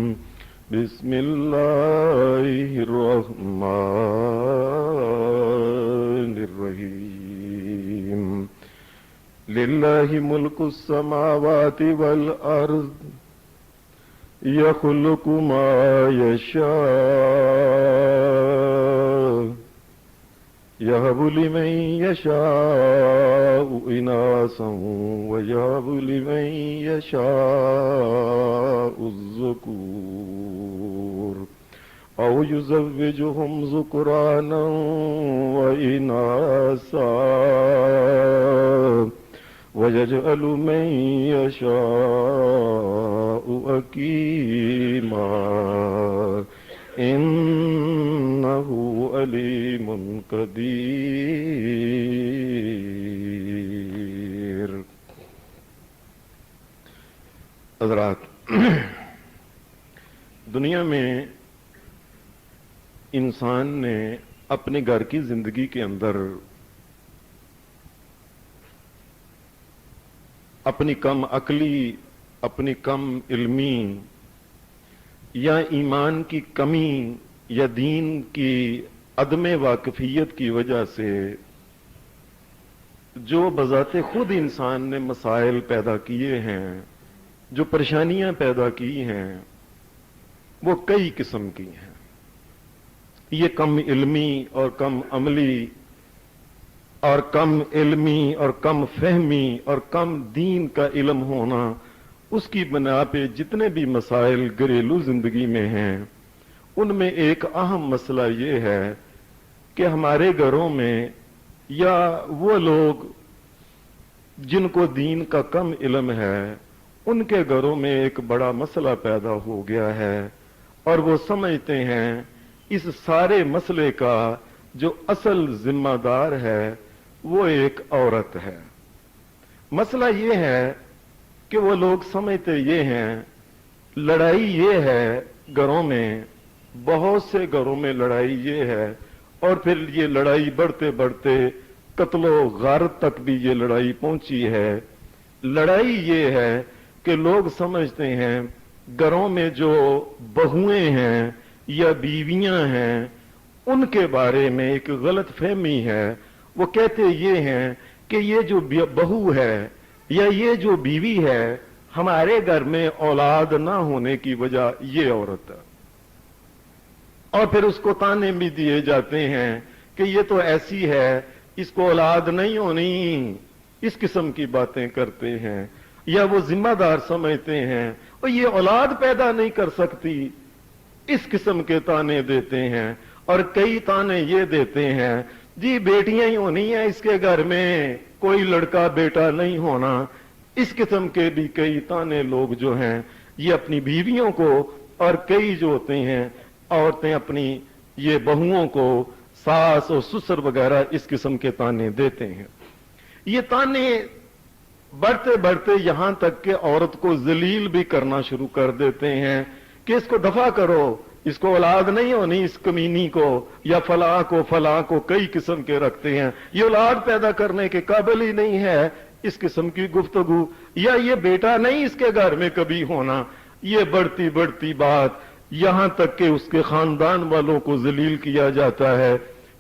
بسم اللہ الرحمن الرحیم للہ ملک السماوات والارض یخلق ما یشاء یہب لمن یشاء اناثا ویہب لمن یشاء الذکور او یزوجہم ذکرانا واناثا وَيَجْعَلُ مَن يَشَاءُ عَقِيمًا إِنَّهُ عَلِيمٌ قدیر۔ حضرات، دنیا میں انسان نے اپنے گھر کی زندگی کے اندر اپنی کم عقلی، اپنی کم علمی یا ایمان کی کمی یا دین کی عدم واقفیت کی وجہ سے جو بذات خود انسان نے مسائل پیدا کیے ہیں، جو پریشانیاں پیدا کی ہیں، وہ کئی قسم کی ہیں۔ یہ کم علمی اور کم عملی اور کم علمی اور کم فہمی اور کم دین کا علم ہونا، اس کی بنا پہ جتنے بھی مسائل گھریلو زندگی میں ہیں، ان میں ایک اہم مسئلہ یہ ہے کہ ہمارے گھروں میں یا وہ لوگ جن کو دین کا کم علم ہے، ان کے گھروں میں ایک بڑا مسئلہ پیدا ہو گیا ہے، اور وہ سمجھتے ہیں اس سارے مسئلے کا جو اصل ذمہ دار ہے وہ ایک عورت ہے۔ مسئلہ یہ ہے کہ وہ لوگ سمجھتے یہ ہیں، لڑائی یہ ہے گھروں میں، بہت سے گھروں میں لڑائی یہ ہے، اور پھر یہ لڑائی بڑھتے بڑھتے قتل و غارت تک بھی یہ لڑائی پہنچی ہے۔ لڑائی یہ ہے کہ لوگ سمجھتے ہیں گھروں میں جو بہویں ہیں یا بیویاں ہیں، ان کے بارے میں ایک غلط فہمی ہے۔ وہ کہتے یہ ہیں کہ یہ جو بہو ہے یا یہ جو بیوی ہے، ہمارے گھر میں اولاد نہ ہونے کی وجہ یہ عورت ہے، اور پھر اس کو تانے بھی دیے جاتے ہیں کہ یہ تو ایسی ہے، اس کو اولاد نہیں ہونی، اس قسم کی باتیں کرتے ہیں، یا وہ ذمہ دار سمجھتے ہیں اور یہ اولاد پیدا نہیں کر سکتی، اس قسم کے تانے دیتے ہیں۔ اور کئی تانے یہ دیتے ہیں جی بیٹیاں ہی ہونی ہیں اس کے گھر میں، کوئی لڑکا بیٹا نہیں ہونا۔ اس قسم کے بھی کئی تانے لوگ جو ہیں یہ اپنی بیویوں کو، اور کئی جو ہوتے ہیں عورتیں اپنی یہ بہوؤں کو، ساس اور سسر وغیرہ اس قسم کے تانے دیتے ہیں۔ یہ تانے بڑھتے بڑھتے یہاں تک کہ عورت کو ذلیل بھی کرنا شروع کر دیتے ہیں کہ اس کو دفع کرو، اس کو اولاد نہیں ہونی، اس کمینی کو یا فلاں کو کئی قسم کے رکھتے ہیں، یہ اولاد پیدا کرنے کے قابل ہی نہیں ہے، اس قسم کی گفتگو، یا یہ بیٹا نہیں اس کے گھر میں کبھی ہونا۔ یہ بڑھتی بڑھتی بات یہاں تک کہ اس کے خاندان والوں کو ذلیل کیا جاتا ہے۔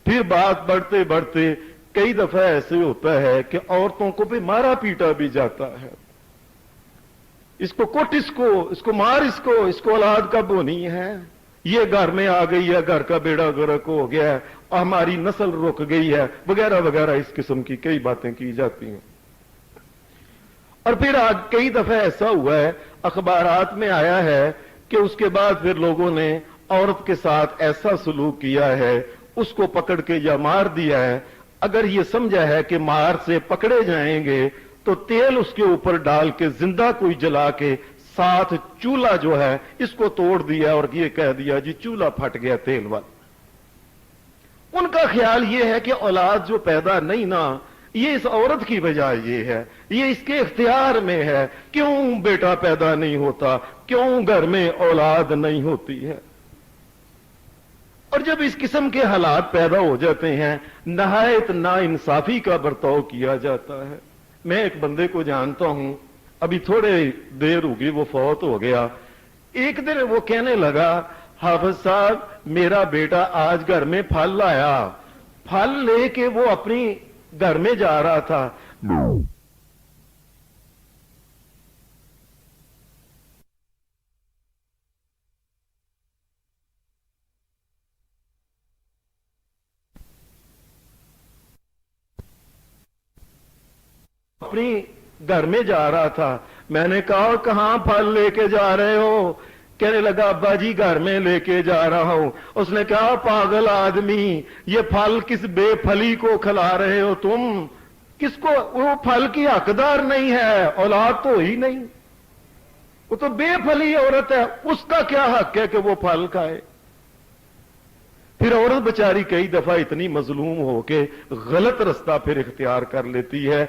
پھر بات بڑھتے بڑھتے کئی دفعہ ایسے ہوتا ہے کہ عورتوں کو بھی مارا پیٹا بھی جاتا ہے، اس کو کوٹ، اس کو مار، اس کو اولاد کب ہونی ہے، یہ گھر میں آ گئی ہے، گھر کا بیڑا غرق ہو گیا ہے اور ہماری نسل رک گئی ہے، وغیرہ وغیرہ اس قسم کی کئی باتیں کی جاتی ہیں۔ اور پھر آج کئی دفعہ ایسا ہوا ہے، اخبارات میں آیا ہے کہ اس کے بعد پھر لوگوں نے عورت کے ساتھ ایسا سلوک کیا ہے، اس کو پکڑ کے یا مار دیا ہے۔ اگر یہ سمجھا ہے کہ مار سے پکڑے جائیں گے تو تیل اس کے اوپر ڈال کے زندہ کوئی جلا کے ساتھ چولہا جو ہے اس کو توڑ دیا اور یہ کہہ دیا جی چولہا پھٹ گیا تیل والا۔ ان کا خیال یہ ہے کہ اولاد جو پیدا نہیں نہ، یہ اس عورت کی وجہ یہ ہے، یہ اس کے اختیار میں ہے، کیوں بیٹا پیدا نہیں ہوتا، کیوں گھر میں اولاد نہیں ہوتی ہے۔ اور جب اس قسم کے حالات پیدا ہو جاتے ہیں، نہایت ناانصافی کا برتاؤ کیا جاتا ہے۔ میں ایک بندے کو جانتا ہوں، ابھی تھوڑے دیر ہوگی وہ فوت ہو گیا، ایک دن وہ کہنے لگا حافظ صاحب میرا بیٹا آج گھر میں پھل لایا، پھل لے کے وہ اپنی گھر میں جا رہا تھا، اپنی گھر میں جا رہا تھا، میں نے کہا کہاں پھل لے کے جا رہے ہو؟ کہنے لگا ابا جی گھر میں لے کے جا رہا ہوں۔ اس نے کہا پاگل آدمی، یہ پھل کس بے پھلی کو کھلا رہے ہو تم؟ کس کو؟ وہ پھل کی حقدار نہیں ہے، اولاد تو ہی نہیں، وہ تو بے پھلی عورت ہے، اس کا کیا حق ہے کہ وہ پھل کھائے؟ پھر عورت بچاری کئی دفعہ اتنی مظلوم ہو کے غلط رستہ پھر اختیار کر لیتی ہے،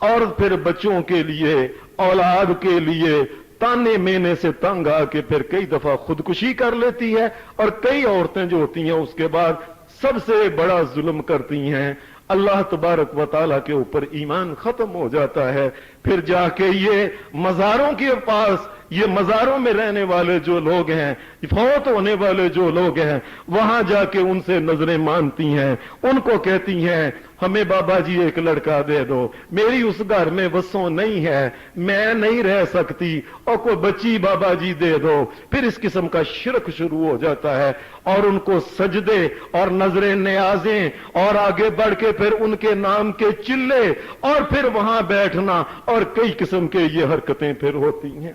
اور پھر بچوں کے لیے، اولاد کے لیے تانے مینے سے تنگ آ کے پھر کئی دفعہ خودکشی کر لیتی ہے، اور کئی عورتیں جو ہوتی ہیں اس کے بعد سب سے بڑا ظلم کرتی ہیں، اللہ تبارک و تعالیٰ کے اوپر ایمان ختم ہو جاتا ہے، پھر جا کے یہ مزاروں کے پاس، یہ مزاروں میں رہنے والے جو لوگ ہیں، فوت ہونے والے جو لوگ ہیں، وہاں جا کے ان سے نظریں مانتی ہیں، ان کو کہتی ہیں ہمیں بابا جی ایک لڑکا دے دو، میری اس گھر میں وسوں نہیں ہے، میں نہیں رہ سکتی، اور کوئی بچی بابا جی دے دو۔ پھر اس قسم کا شرک شروع ہو جاتا ہے، اور ان کو سجدے اور نظریں نیازیں، اور آگے بڑھ کے پھر ان کے نام کے چلے، اور پھر وہاں بیٹھنا، اور کئی قسم کے یہ حرکتیں پھر ہوتی ہیں۔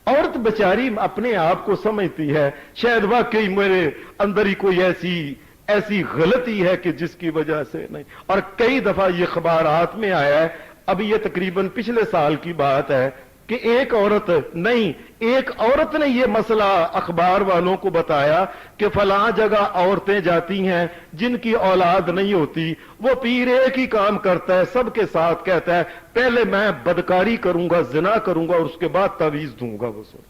عورت بچاری اپنے آپ کو سمجھتی ہے شاید واقعی میرے اندر ہی کوئی ایسی غلطی ہے کہ جس کی وجہ سے نہیں، اور کئی دفعہ یہ خبرات میں آیا ہے، ابھی یہ تقریباً پچھلے سال کی بات ہے کہ ایک عورت نے یہ مسئلہ اخبار والوں کو بتایا کہ فلاں جگہ عورتیں جاتی ہیں جن کی اولاد نہیں ہوتی، وہ پیر ایک ہی کام کرتا ہے، سب کے ساتھ کہتا ہے پہلے میں بدکاری کروں گا، زنا کروں گا، اور اس کے بعد تعویذ دوں گا وہ سب،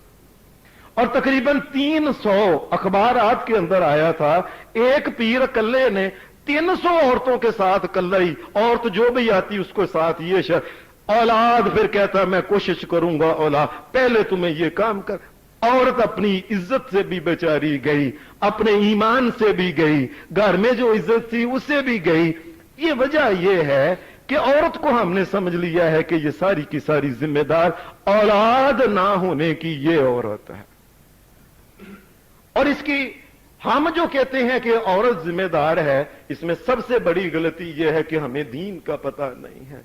اور تقریباً 300 اخبارات کے اندر آیا تھا، ایک پیر اکلے نے 300 عورتوں کے ساتھ اکلا ہی، عورت جو بھی آتی اس کو ساتھ یہ اولاد، پھر کہتا میں کوشش کروں گا اولاد، پہلے تمہیں یہ کام کر۔ عورت اپنی عزت سے بھی بیچاری گئی، اپنے ایمان سے بھی گئی، گھر میں جو عزت تھی اس سے بھی گئی۔ یہ وجہ یہ ہے کہ عورت کو ہم نے سمجھ لیا ہے کہ یہ ساری کی ساری ذمہ دار اولاد نہ ہونے کی یہ عورت ہے، اور اس کی ہم جو کہتے ہیں کہ عورت ذمہ دار ہے، اس میں سب سے بڑی غلطی یہ ہے کہ ہمیں دین کا پتہ نہیں ہے۔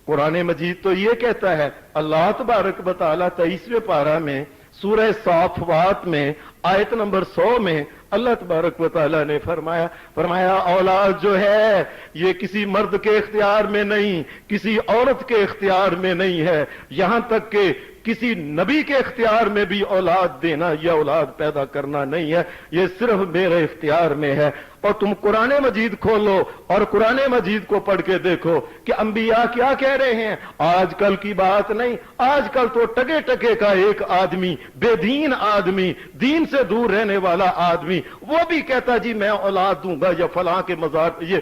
قرآن مجید تو یہ کہتا ہے، اللہ تبارک و تعالیٰ 23ویں پارہ میں سورہ صافات میں آیت نمبر 100 میں اللہ تبارک و تعالیٰ نے فرمایا اولاد جو ہے یہ کسی مرد کے اختیار میں نہیں، کسی عورت کے اختیار میں نہیں ہے، یہاں تک کہ کسی نبی کے اختیار میں بھی اولاد دینا یا اولاد پیدا کرنا نہیں ہے، یہ صرف میرے اختیار میں ہے۔ اور تم قرآن مجید کھولو اور قرآن مجید کو پڑھ کے دیکھو کہ انبیاء کیا کہہ رہے ہیں۔ آج کل کی بات نہیں، آج کل تو ٹکے ٹکے کا ایک آدمی، بے دین آدمی، دین سے دور رہنے والا آدمی، وہ بھی کہتا جی میں اولاد دوں گا یا فلاں کے مزار۔ یہ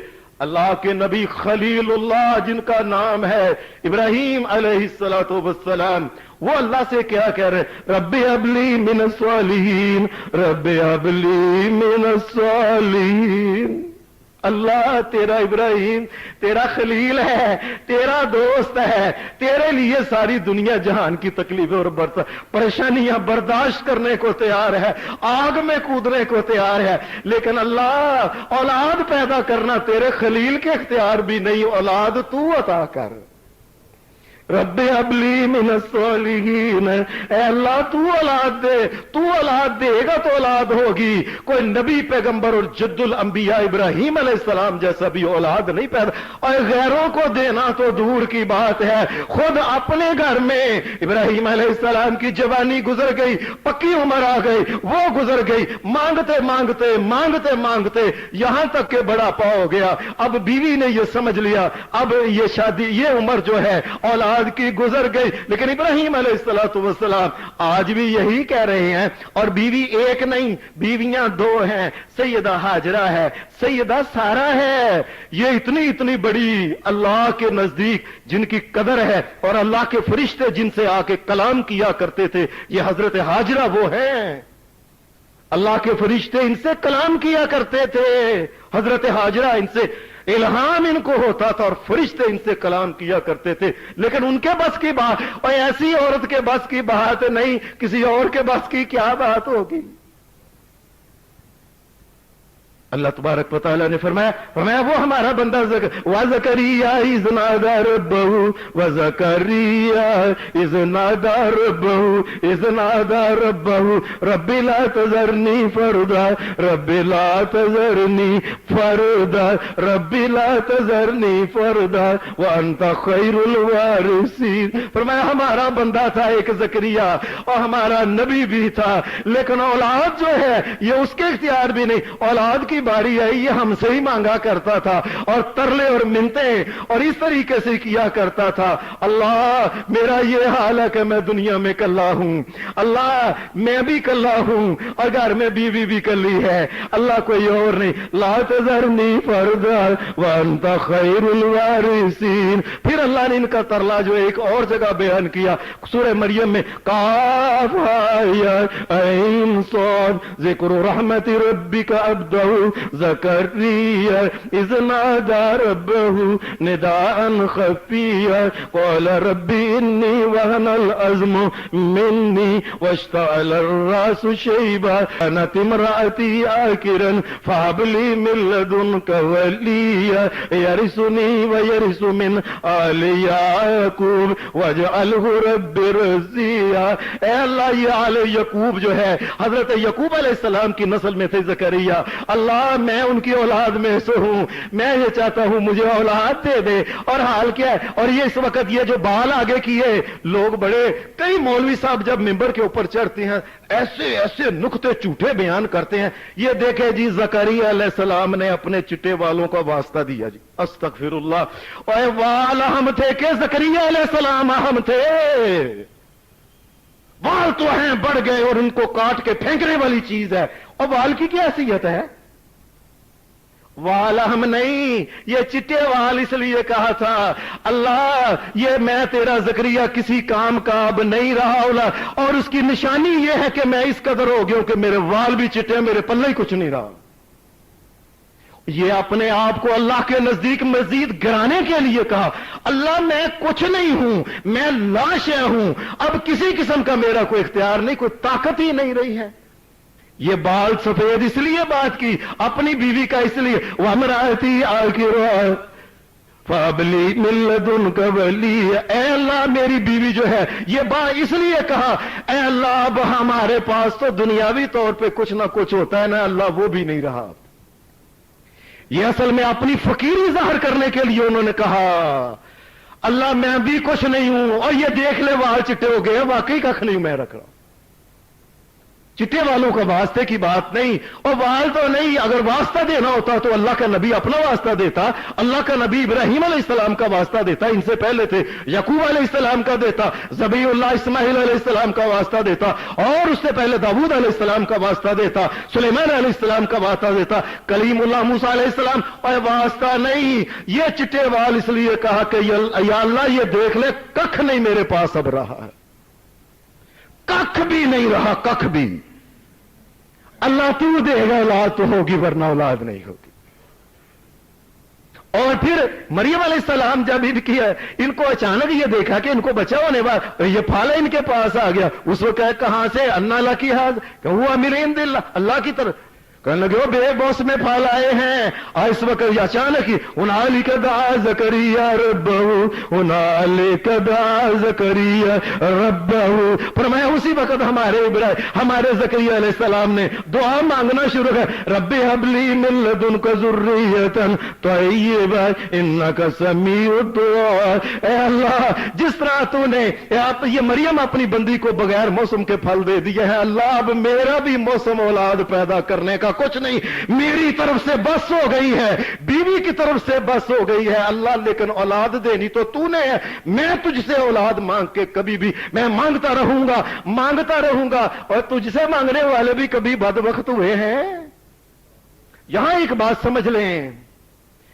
اللہ کے نبی خلیل اللہ جن کا نام ہے ابراہیم علیہ السلام، وہ اللہ سے کیا کہہ رہے؟ رب ہب لی من الصالحین، رب ہب لی من الصالحین۔ اللہ تیرا ابراہیم تیرا خلیل ہے، تیرا دوست ہے، تیرے لیے ساری دنیا جہان کی تکلیفیں اور پریشانیاں برداشت کرنے کو تیار ہے، آگ میں کودنے کو تیار ہے، لیکن اللہ اولاد پیدا کرنا تیرے خلیل کے اختیار بھی نہیں، اولاد تو عطا کر۔ رب ہب لی من الصالحین، اے اللہ تو اولاد دے، تو اولاد دے گا تو اولاد ہوگی۔ کوئی نبی پیغمبر اور جد الانبیاء ابراہیم علیہ السلام جیسا بھی اولاد نہیں پیدا، اور غیروں کو دینا تو دور کی بات ہے، خود اپنے گھر میں ابراہیم علیہ السلام کی جوانی گزر گئی، پکی عمر آ گئی، وہ گزر گئی، مانگتے مانگتے مانگتے مانگتے یہاں تک کہ بڑا پا ہو گیا۔ اب بیوی نے یہ سمجھ لیا اب یہ شادی، یہ عمر جو ہے اولاد औलाद की गुजर गई। लेकिन इब्राहिम अलैहिस्सलाम आज भी यही कह रहे हैं, और बीवी एक नहीं, बीवियां दो हैं, सैयदा हाजरा है, सैयदा सारा है। ये इतनी इतनी बड़ी अल्लाह के नजदीक जिनकी कदर है, और अल्लाह के फरिश्ते जिनसे आके कलाम किया करते थे, ये हजरत हाजरा वो हैं। अल्लाह के फरिश्ते इनसे कलाम किया करते थे, हजरत हाजरा इनसे इल्हाम इनको होता था, और फरिश्ते इनसे कलाम किया करते थे। लेकिन उनके बस की बात, और ऐसी औरत के बस की बात नहीं, किसी और के बस की क्या बात होगी। अल्लाह तबारक व तआला ने फरमाया वो हमारा बंदा ज़करिया इज़ नादा रब्बहू व ज़करिया इज़ नादा रब्बहू रब्बी ला तज़रनी फरदा रब्बी ला तज़रनी फरदा रब्बी ला तज़रनी फरदा व अंत खैरुल वारिसीन। फरमाया हमारा बंदा था एक ज़करिया, और हमारा नबी भी था, लेकिन औलाद जो है ये उसके इख्तियार भी नहीं। औलाद की बारी आई, ये हमसे ही मांगा करता था, और तरले और मिन्नते और इस तरीके से किया करता था। अल्लाह मेरा ये हाल है कि मैं दुनिया में कल्ला हूं, अल्लाह मैं भी कल्ला हूं, और घर में बीवी भी कल्ली है, अल्लाह कोई और नहीं। ला तज़रनी फरदा व अंत खैरुल वारिसीन। फिर अल्लाह ने इनका तरला जो एक और जगह बयान किया सूरह मरियम में, काफ या ऐन साद ज़िक्र रहमति रब्बिका अब्दहू ज़करिया इज़ नादा रब्बहू निदाअन खफ़िया क़ाल रब्बी इन्नी वहनल अज़्मु मिन्नी वश्तअल अर्रासु शैबा कानत इम्रअती आकिरन फहब ली मिन लदुनका वलिया यरिसुनी व यरिसु मिन आलि याकूब वजअलहु रब्बी रज़िया। ऐ अल्लाह ये आले याकूब जो है, हजरत याकूब अलैहिस्सलाम की नस्ल में थे ज़करिया, अल्लाह मैं उनकी औलाद में से हूं, मैं ये चाहता हूं मुझे औलाद दे दे। और हाल क्या है, और ये इस वक्त ये जो बाल आगे किए लोग, बड़े कई मौलवी साहब जब मिंबर के ऊपर चढ़ते हैं ऐसे ऐसे नुक्ते झूठे बयान करते हैं। ये देखे जी ज़करिया अलैहिस्सलाम ने अपने चिट्टे वालों का वास्ता दिया जी, अस्तगफिरुल्लाह। और वाल हम थे कि ज़करिया अलैहिस्सलाम हम थे, वाल तो हैं बढ़ गए और उनको काट के फेंकने वाली चीज है। और वाल की क्या हैसियत है, वाल हम नहीं, ये चिट्टे वाल इसलिए कहा था अल्लाह ये मैं तेरा ज़करिया किसी काम का अब नहीं रहा औला, और उसकी निशानी ये है कि मैं इस कदर हो गया कि मेरे वाल भी चिट्टे, मेरे पल्ले ही कुछ नहीं रहा। ये अपने आप को अल्लाह के नजदीक मजीद गिराने के लिए कहा, अल्लाह मैं कुछ नहीं हूं, मैं लाश हूं, अब किसी किस्म का मेरा कोई इख्तियार नहीं, कोई ताकत ही नहीं रही है। ये बाल सफेद इसलिए बात की, अपनी बीवी का इसलिए, वमराती आखिर फाबली मिल्लदुन का वली, ऐ अल्लाह मेरी बीवी जो है, ये बात इसलिए कहा ऐ अल्लाह अब हमारे पास तो दुनियावी तौर पे कुछ ना कुछ होता है ना अल्लाह, वो भी नहीं रहा। ये असल में अपनी फकीरी जाहिर करने के लिए उन्होंने कहा अल्लाह मैं भी कुछ नहीं हूं, और ये देख ले वाल चिट्टे हो गए, वाकई कख नहीं मैं रख रहा। चिट्टे वालों का वास्ते की बात नहीं, और वाल तो नहीं, अगर वास्ता देना होता तो अल्लाह का नबी अपना वास्ता देता, अल्लाह का नबी इब्राहिम अलैहिस्सलाम का वास्ता देता, इनसे पहले थे याकूब अलैहिस्सलाम का देता, ज़बीहुल्लाह इस्माइल अलैहिस्सलाम का वास्ता देता, और उससे पहले दाऊद अलैहिस्सलाम का वास्ता देता, सुलेमान अलैहिस्सलाम का वास्ता देता, कलीमुल्लाह मूसा अलैहिस्सलाम, और वास्ता नहीं। ये चिट्टे वाल इसलिए कहा कि या अल्लाह ये देख ले कख नहीं मेरे पास अब रहा है, कख भी नहीं रहा, कख भी। अल्लाह तू देगा औलाद तो होगी, वरना औलाद नहीं होगी। और फिर मरियम अलैहिस्सलाम जब इनको अचानक ये देखा कि इनको बच्चा होने बाद, ये फाला इनके पास आ गया, उस वक्त कहां से, अन्ना ला की हाज हुआ मिरेन दिल, अल्लाह की तरफ कहने लगे वो बेबस में फल आए हैं। और इस वक्त अचानक ही उनाली कदा ज़करिया रब्बहू, उनाली कदा ज़करिया रब्बहू, पर मैं उसी वक्त हमारे ज़करिया अलैहिस्सलाम ने दुआ मांगना शुरू कर, रब्बी हबली मिन लदुनका ज़ुर्रियतन तय्यिबा इन्नका समीउद दुआ। ऐ अल्लाह जिस तरह तूने ये मरियम अपनी बंदी को बगैर मौसम के फल दे दिए हैं, अल्लाह अब मेरा भी मौसम औलाद पैदा करने का कुछ नहीं, मेरी तरफ से बस हो गई है, बीवी की तरफ से बस हो गई है अल्लाह, लेकिन औलाद देनी तो तूने है। मैं तुझसे औलाद मांग के कभी भी मैं मांगता रहूंगा, और तुझसे मांगने वाले भी कभी बदबख्त हुए हैं? यहां एक बात समझ लें,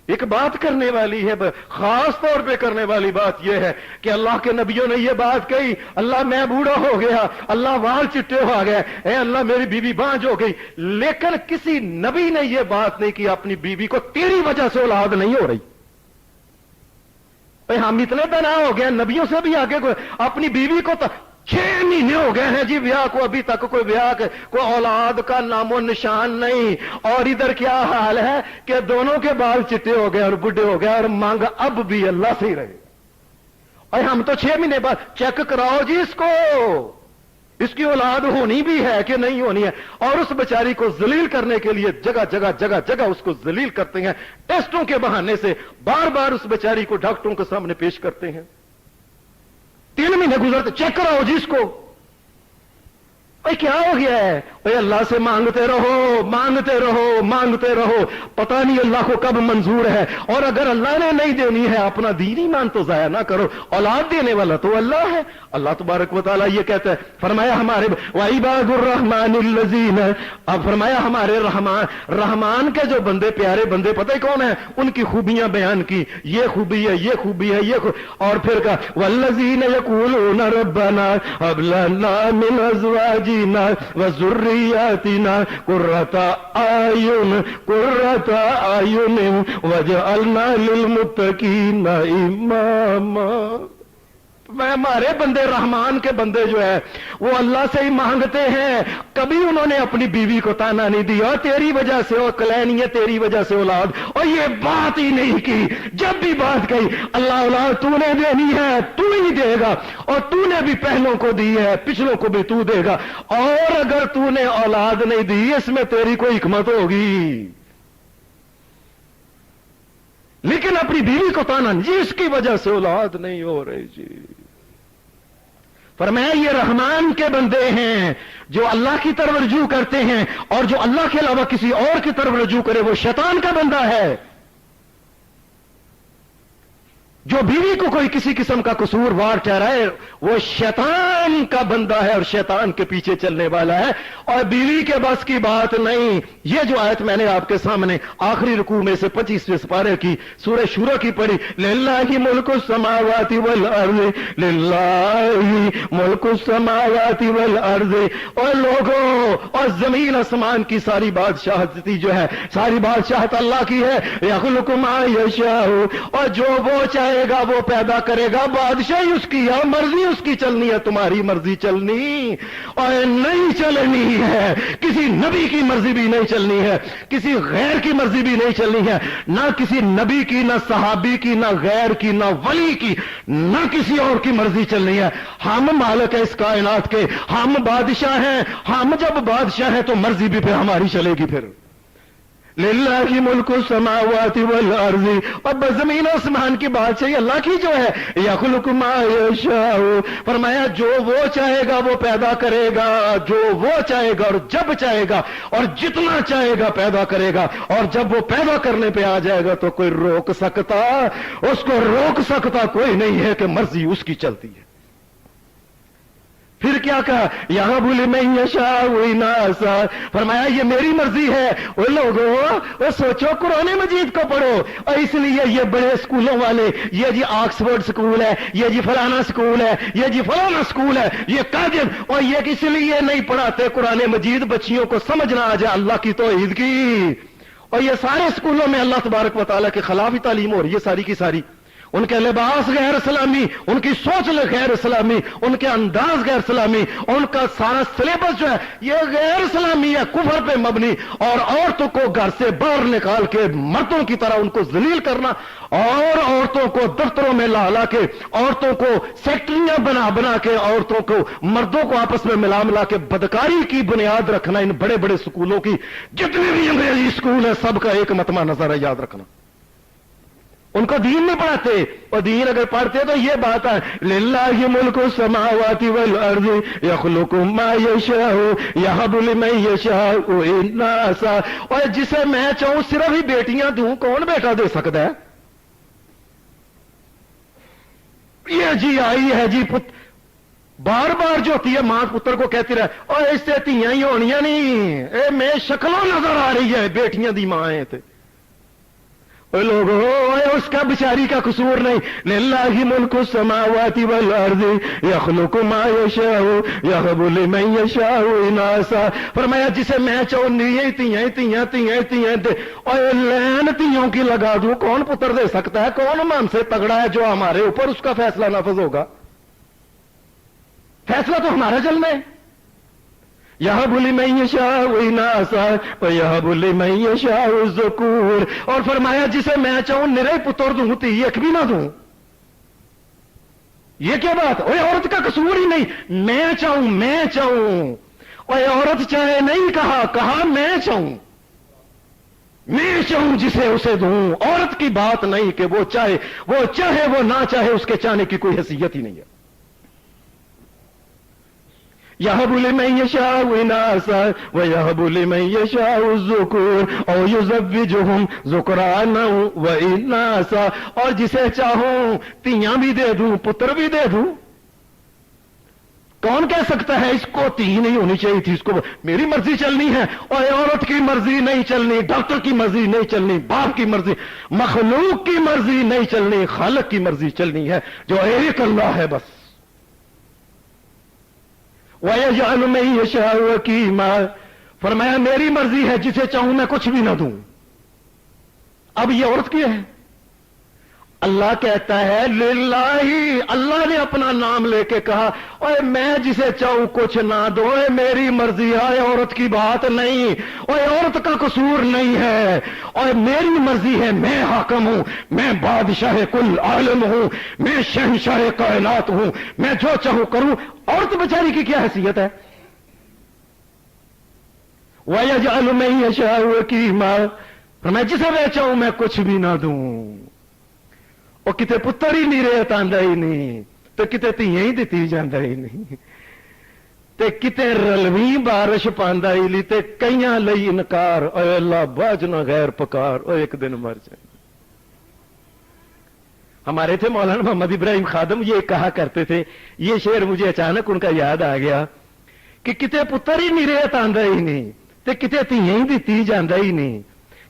एक बात करने वाली है, खास तौर पे करने वाली बात यह है कि अल्लाह के नबियों ने यह बात कही, अल्लाह मैं बूढ़ा हो गया, अल्लाह वाल चिट्टे हो गए, अल्लाह मेरी बीवी बांझ हो गई, लेकिन किसी नबी ने यह बात नहीं की अपनी बीवी को तेरी वजह से औलाद नहीं हो रही। हम इतने तनाव हो गए, नबियों से भी आगे कोई अपनी बीवी को तो 6 महीने हो गए हैं जी ब्याह को, अभी तक कोई औलाद का नामो निशान नहीं। और इधर क्या हाल है कि दोनों के बाल चिट्टे हो गए और बुढ़े हो गए, और मांग अब भी अल्लाह से ही रहे। और हम तो 6 महीने बाद चेक कराओ जी इसकी औलाद होनी भी है कि नहीं होनी है। और उस बेचारी को जलील करने के लिए जगह उसको जलील करते हैं, टेस्टों के बहाने से बार बार उस बेचारी को डॉक्टरों के सामने पेश करते हैं। 3 महीने गुजरते, चेक कराओ जी इसको, भाई क्या हो गया है? भाई अल्लाह से मांगते रहो, पता नहीं अल्लाह को कब मंजूर है। और अगर अल्लाह ने नहीं देनी है, अपना दीन ईमान तो जाया ना करो, औलाद देने वाला तो अल्लाह है। अल्लाह तबारक व तआला ये कहता है, फरमाया हमारे वइबादुर्रहमानिल्लज़ीन, अब फरमाया हमारे रहमान के जो बंदे, प्यारे बंदे, पता ही कौन है, उनकी खूबियां बयान की, ये खूबी है, ये खूबी है, और फिर कहा वल्लज़ीन यक़ूलूना रब्बना हब लना मिन अज़वाजिना व ज़ुर्रिय्यातिना कुर्रता आयुन वजअलना लिलमुत्तकीना इमामा। हमारे बंदे, रहमान के बंदे जो है वो अल्लाह से ही मांगते हैं, कभी उन्होंने अपनी बीवी को ताना नहीं दिया तेरी वजह से और कलैनी है, तेरी वजह से औलाद, और ये बात ही नहीं की। जब भी बात कही, अल्लाह औलाद तूने देनी है, तू ही देगा, और तूने भी पहलों को दी है, पिछलों को भी तू देगा, और अगर तूने औलाद नहीं दी इसमें तेरी कोई हिकमत होगी। लेकिन अपनी बीवी को ताना, जी इसकी वजह से औलाद नहीं हो रही जी। फरमाया ये रहमान के बंदे हैं जो अल्लाह की तरफ रुजू करते हैं, और जो अल्लाह के अलावा किसी और की तरफ रुजू करे वो शैतान का बंदा है। जो बीवी को कोई किसी किस्म का कसूरवार ठहराए वो शैतान का बंदा है और शैतान के पीछे चलने वाला है, और बीवी के बस की बात नहीं। ये जो आयत मैंने आपके सामने आखिरी रुकू में से 25वें सिपारे की सूरह शूरा की पढ़ी, लिल्लाहि मुल्कु समावाति वल अर्ज़, लिल्लाहि मुल्कु समावाति वल अर्ज़। और लोगों, और जमीन आसमान की सारी बादशाहती जो है, सारी बादशाहत अल्लाह की है। यख़्लुक़ु मा यशाअ, और जो वो चाहेगा वो पैदा करेगा, बादशाही उसकी है, मर्जी उसकी चलनी है, तुम्हारी मर्जी चलनी और नहीं चलनी है। किसी नबी की मर्जी भी नहीं चलनी है, किसी गैर की मर्जी भी नहीं चलनी है, ना किसी नबी की, ना सहाबी की, ना गैर की, ना वली की, ना किसी और की मर्जी चलनी है। हम मालिक है इस कायनात के, हम बादशाह हैं। हम जब बादशाह हैं तो मर्जी भी फिर हमारी चलेगी। फिर लिल्लाहि मुल्कु समावाति वल अर्ज़, और जमीन आसमान की बादशाही अल्लाह की जो है, यख़्लुक़ु मा यशाअ, फरमाया जो वो चाहेगा वो पैदा करेगा, जो वो चाहेगा और जब चाहेगा और जितना चाहेगा पैदा करेगा, और जब वो पैदा करने पे आ जाएगा तो कोई रोक सकता, उसको रोक सकता कोई नहीं है कि मर्जी उसकी चलती है। फिर क्या कहा, यहां बोले मैं यशाउनासा, फरमाया ये मेरी मर्जी है। वो लोगों, वो सोचो कुरान मजीद को पढ़ो, और इसलिए ये बड़े स्कूलों वाले, ये जी ऑक्सफोर्ड स्कूल है, ये जी फलाना स्कूल है, ये जी फलाना स्कूल है, ये काजिम, और ये इसलिए नहीं पढ़ाते कुरान मजीद बच्चियों को समझ ना आ जाए अल्लाह की तौहीद की। और ये सारे स्कूलों में अल्लाह तबारक व तआला के खिलाफ ही तालीम हो रही है सारी की सारी। उनके लिबास गैर इस्लामी, उनकी सोच गैर इस्लामी, उनके अंदाज गैर इस्लामी, उनका सारा सिलेबस जो है ये गैर इस्लामी है, कुफर पे मबनी। और औरतों को घर से बाहर निकाल के मर्दों की तरह उनको जलील करना, और औरतों को दफ्तरों में ला ला के, औरतों को सेक्टरियां बना बना के, औरतों को मर्दों को आपस में मिला मिला के बदकारी की बुनियाद रखना। इन बड़े बड़े स्कूलों की जितने भी अंग्रेजी स्कूल है सबका एक मतमा नजर है, याद रखना। उनको दीन नहीं पढ़ाते, और दीन अगर पढ़ते तो ये बात है, लिल्लाहि मुल्कु समावाति वल अर्ज़ि यख़्लुक़ु मा यशाउ यहबु लिमन यशाउ इन्नासा। और जिसे मैं चाहूं सिर्फ ही बेटियां दूं, कौन बेटा दे सकता है? ये जी आई है जी पुत्र, बार बार जो होती है मां पुत्र को कहती रहे, और इससे धियां ही होनियां नहीं, ए मैं शक्लों नजर आ रही है बेटियां दी मां है। लोगों उसका बेचारी का कसूर नहीं, लिल्लाहि मुल्कु समावाति वल अर्ज़ि यख़्लुक़ु मा यशाउ यहबु लिमन यशाउ इनासा। फरमाया जिसे मैं चाहूं नहीं तियां तियां तियां तियां दे, और लैन तियों की लगा दूं, कौन पुत्र दे सकता है? कौन मन से तगड़ा है जो हमारे ऊपर उसका फैसला नाफिज होगा? फैसला तो हमारा चलना है। यहबु लिमन यशाउ इनासा व यहबु लिमन यशाउ ज़ुकूर। और फरमाया जिसे मैं चाहूं निरे पुत्र दूं, ती एक भी ना दूं। ये क्या बात? ओए औरत का कसूर ही नहीं, मैं चाहूं, मैं चाहूं। ओए औरत चाहे नहीं कहा, कहा मैं चाहूं, मैं चाहूं जिसे उसे दूं। औरत की बात नहीं कि वो चाहे वो ना चाहे, उसके चाहने की कोई हैसियत ही नहीं है। यहबु लिमन यशाउ इनासा व यहबु लिमन यशाउ ज़ुकूर औ युज़व्विजुहुम ज़ुकराना व इनासा। और जिसे चाहूं तियां भी दे दूं, पुत्र भी दे दूं। कौन कह सकता है इसको ती नहीं होनी चाहिए थी, इसको मेरी मर्जी चलनी है? और औरत की मर्जी नहीं चलनी, डॉक्टर की मर्जी नहीं चलनी, बाप की मर्जी, मखलूक की मर्जी नहीं चलनी, खालिक की मर्जी चलनी है जो एक अल्लाह है बस। वयजअलु मन यशाउ अकीमा। फरमाया मेरी मर्जी है, जिसे चाहूं मैं कुछ भी ना दूं। अब ये औरत की है। अल्लाह कहता है लिल्लाही, अल्लाह ने अपना नाम लेके कहा, ओए मैं जिसे चाहूं कुछ ना दो, मेरी मर्जी है, औरत की बात नहीं। ओए औरत का कसूर नहीं है, और मेरी मर्जी है, मैं हाकिम हूं, मैं बादशाह कुल आलम हूं, मैं शहंशाह कायनात हूं, मैं जो चाहूं करूं। औरत बेचारी की क्या हैसियत है? वयजअलु मन यशाउ अकीमा। मैं जिसे मैं चाहूं मैं कुछ भी ना दूं। और किते पुत्र ही नहीं रहे तांदा ही नहीं, तो किते धीयां ही दिती जांदा ही नहीं, ते किते रलवी बारिश पांदा ही नहीं, ते कईयां लई इनकार। ओए अल्लाह बाज ना गैर पुकार, ओ एक दिन मर जाए। हमारे थे मौलाना मोहम्मद इब्राहिम खादम, ये कहा करते थे, ये शेर मुझे अचानक उनका याद आ गया कि किते पुत्र ही नहीं रहे तांदा ही नहीं, ते किते धीयां ही दिती जांदा ही नहीं,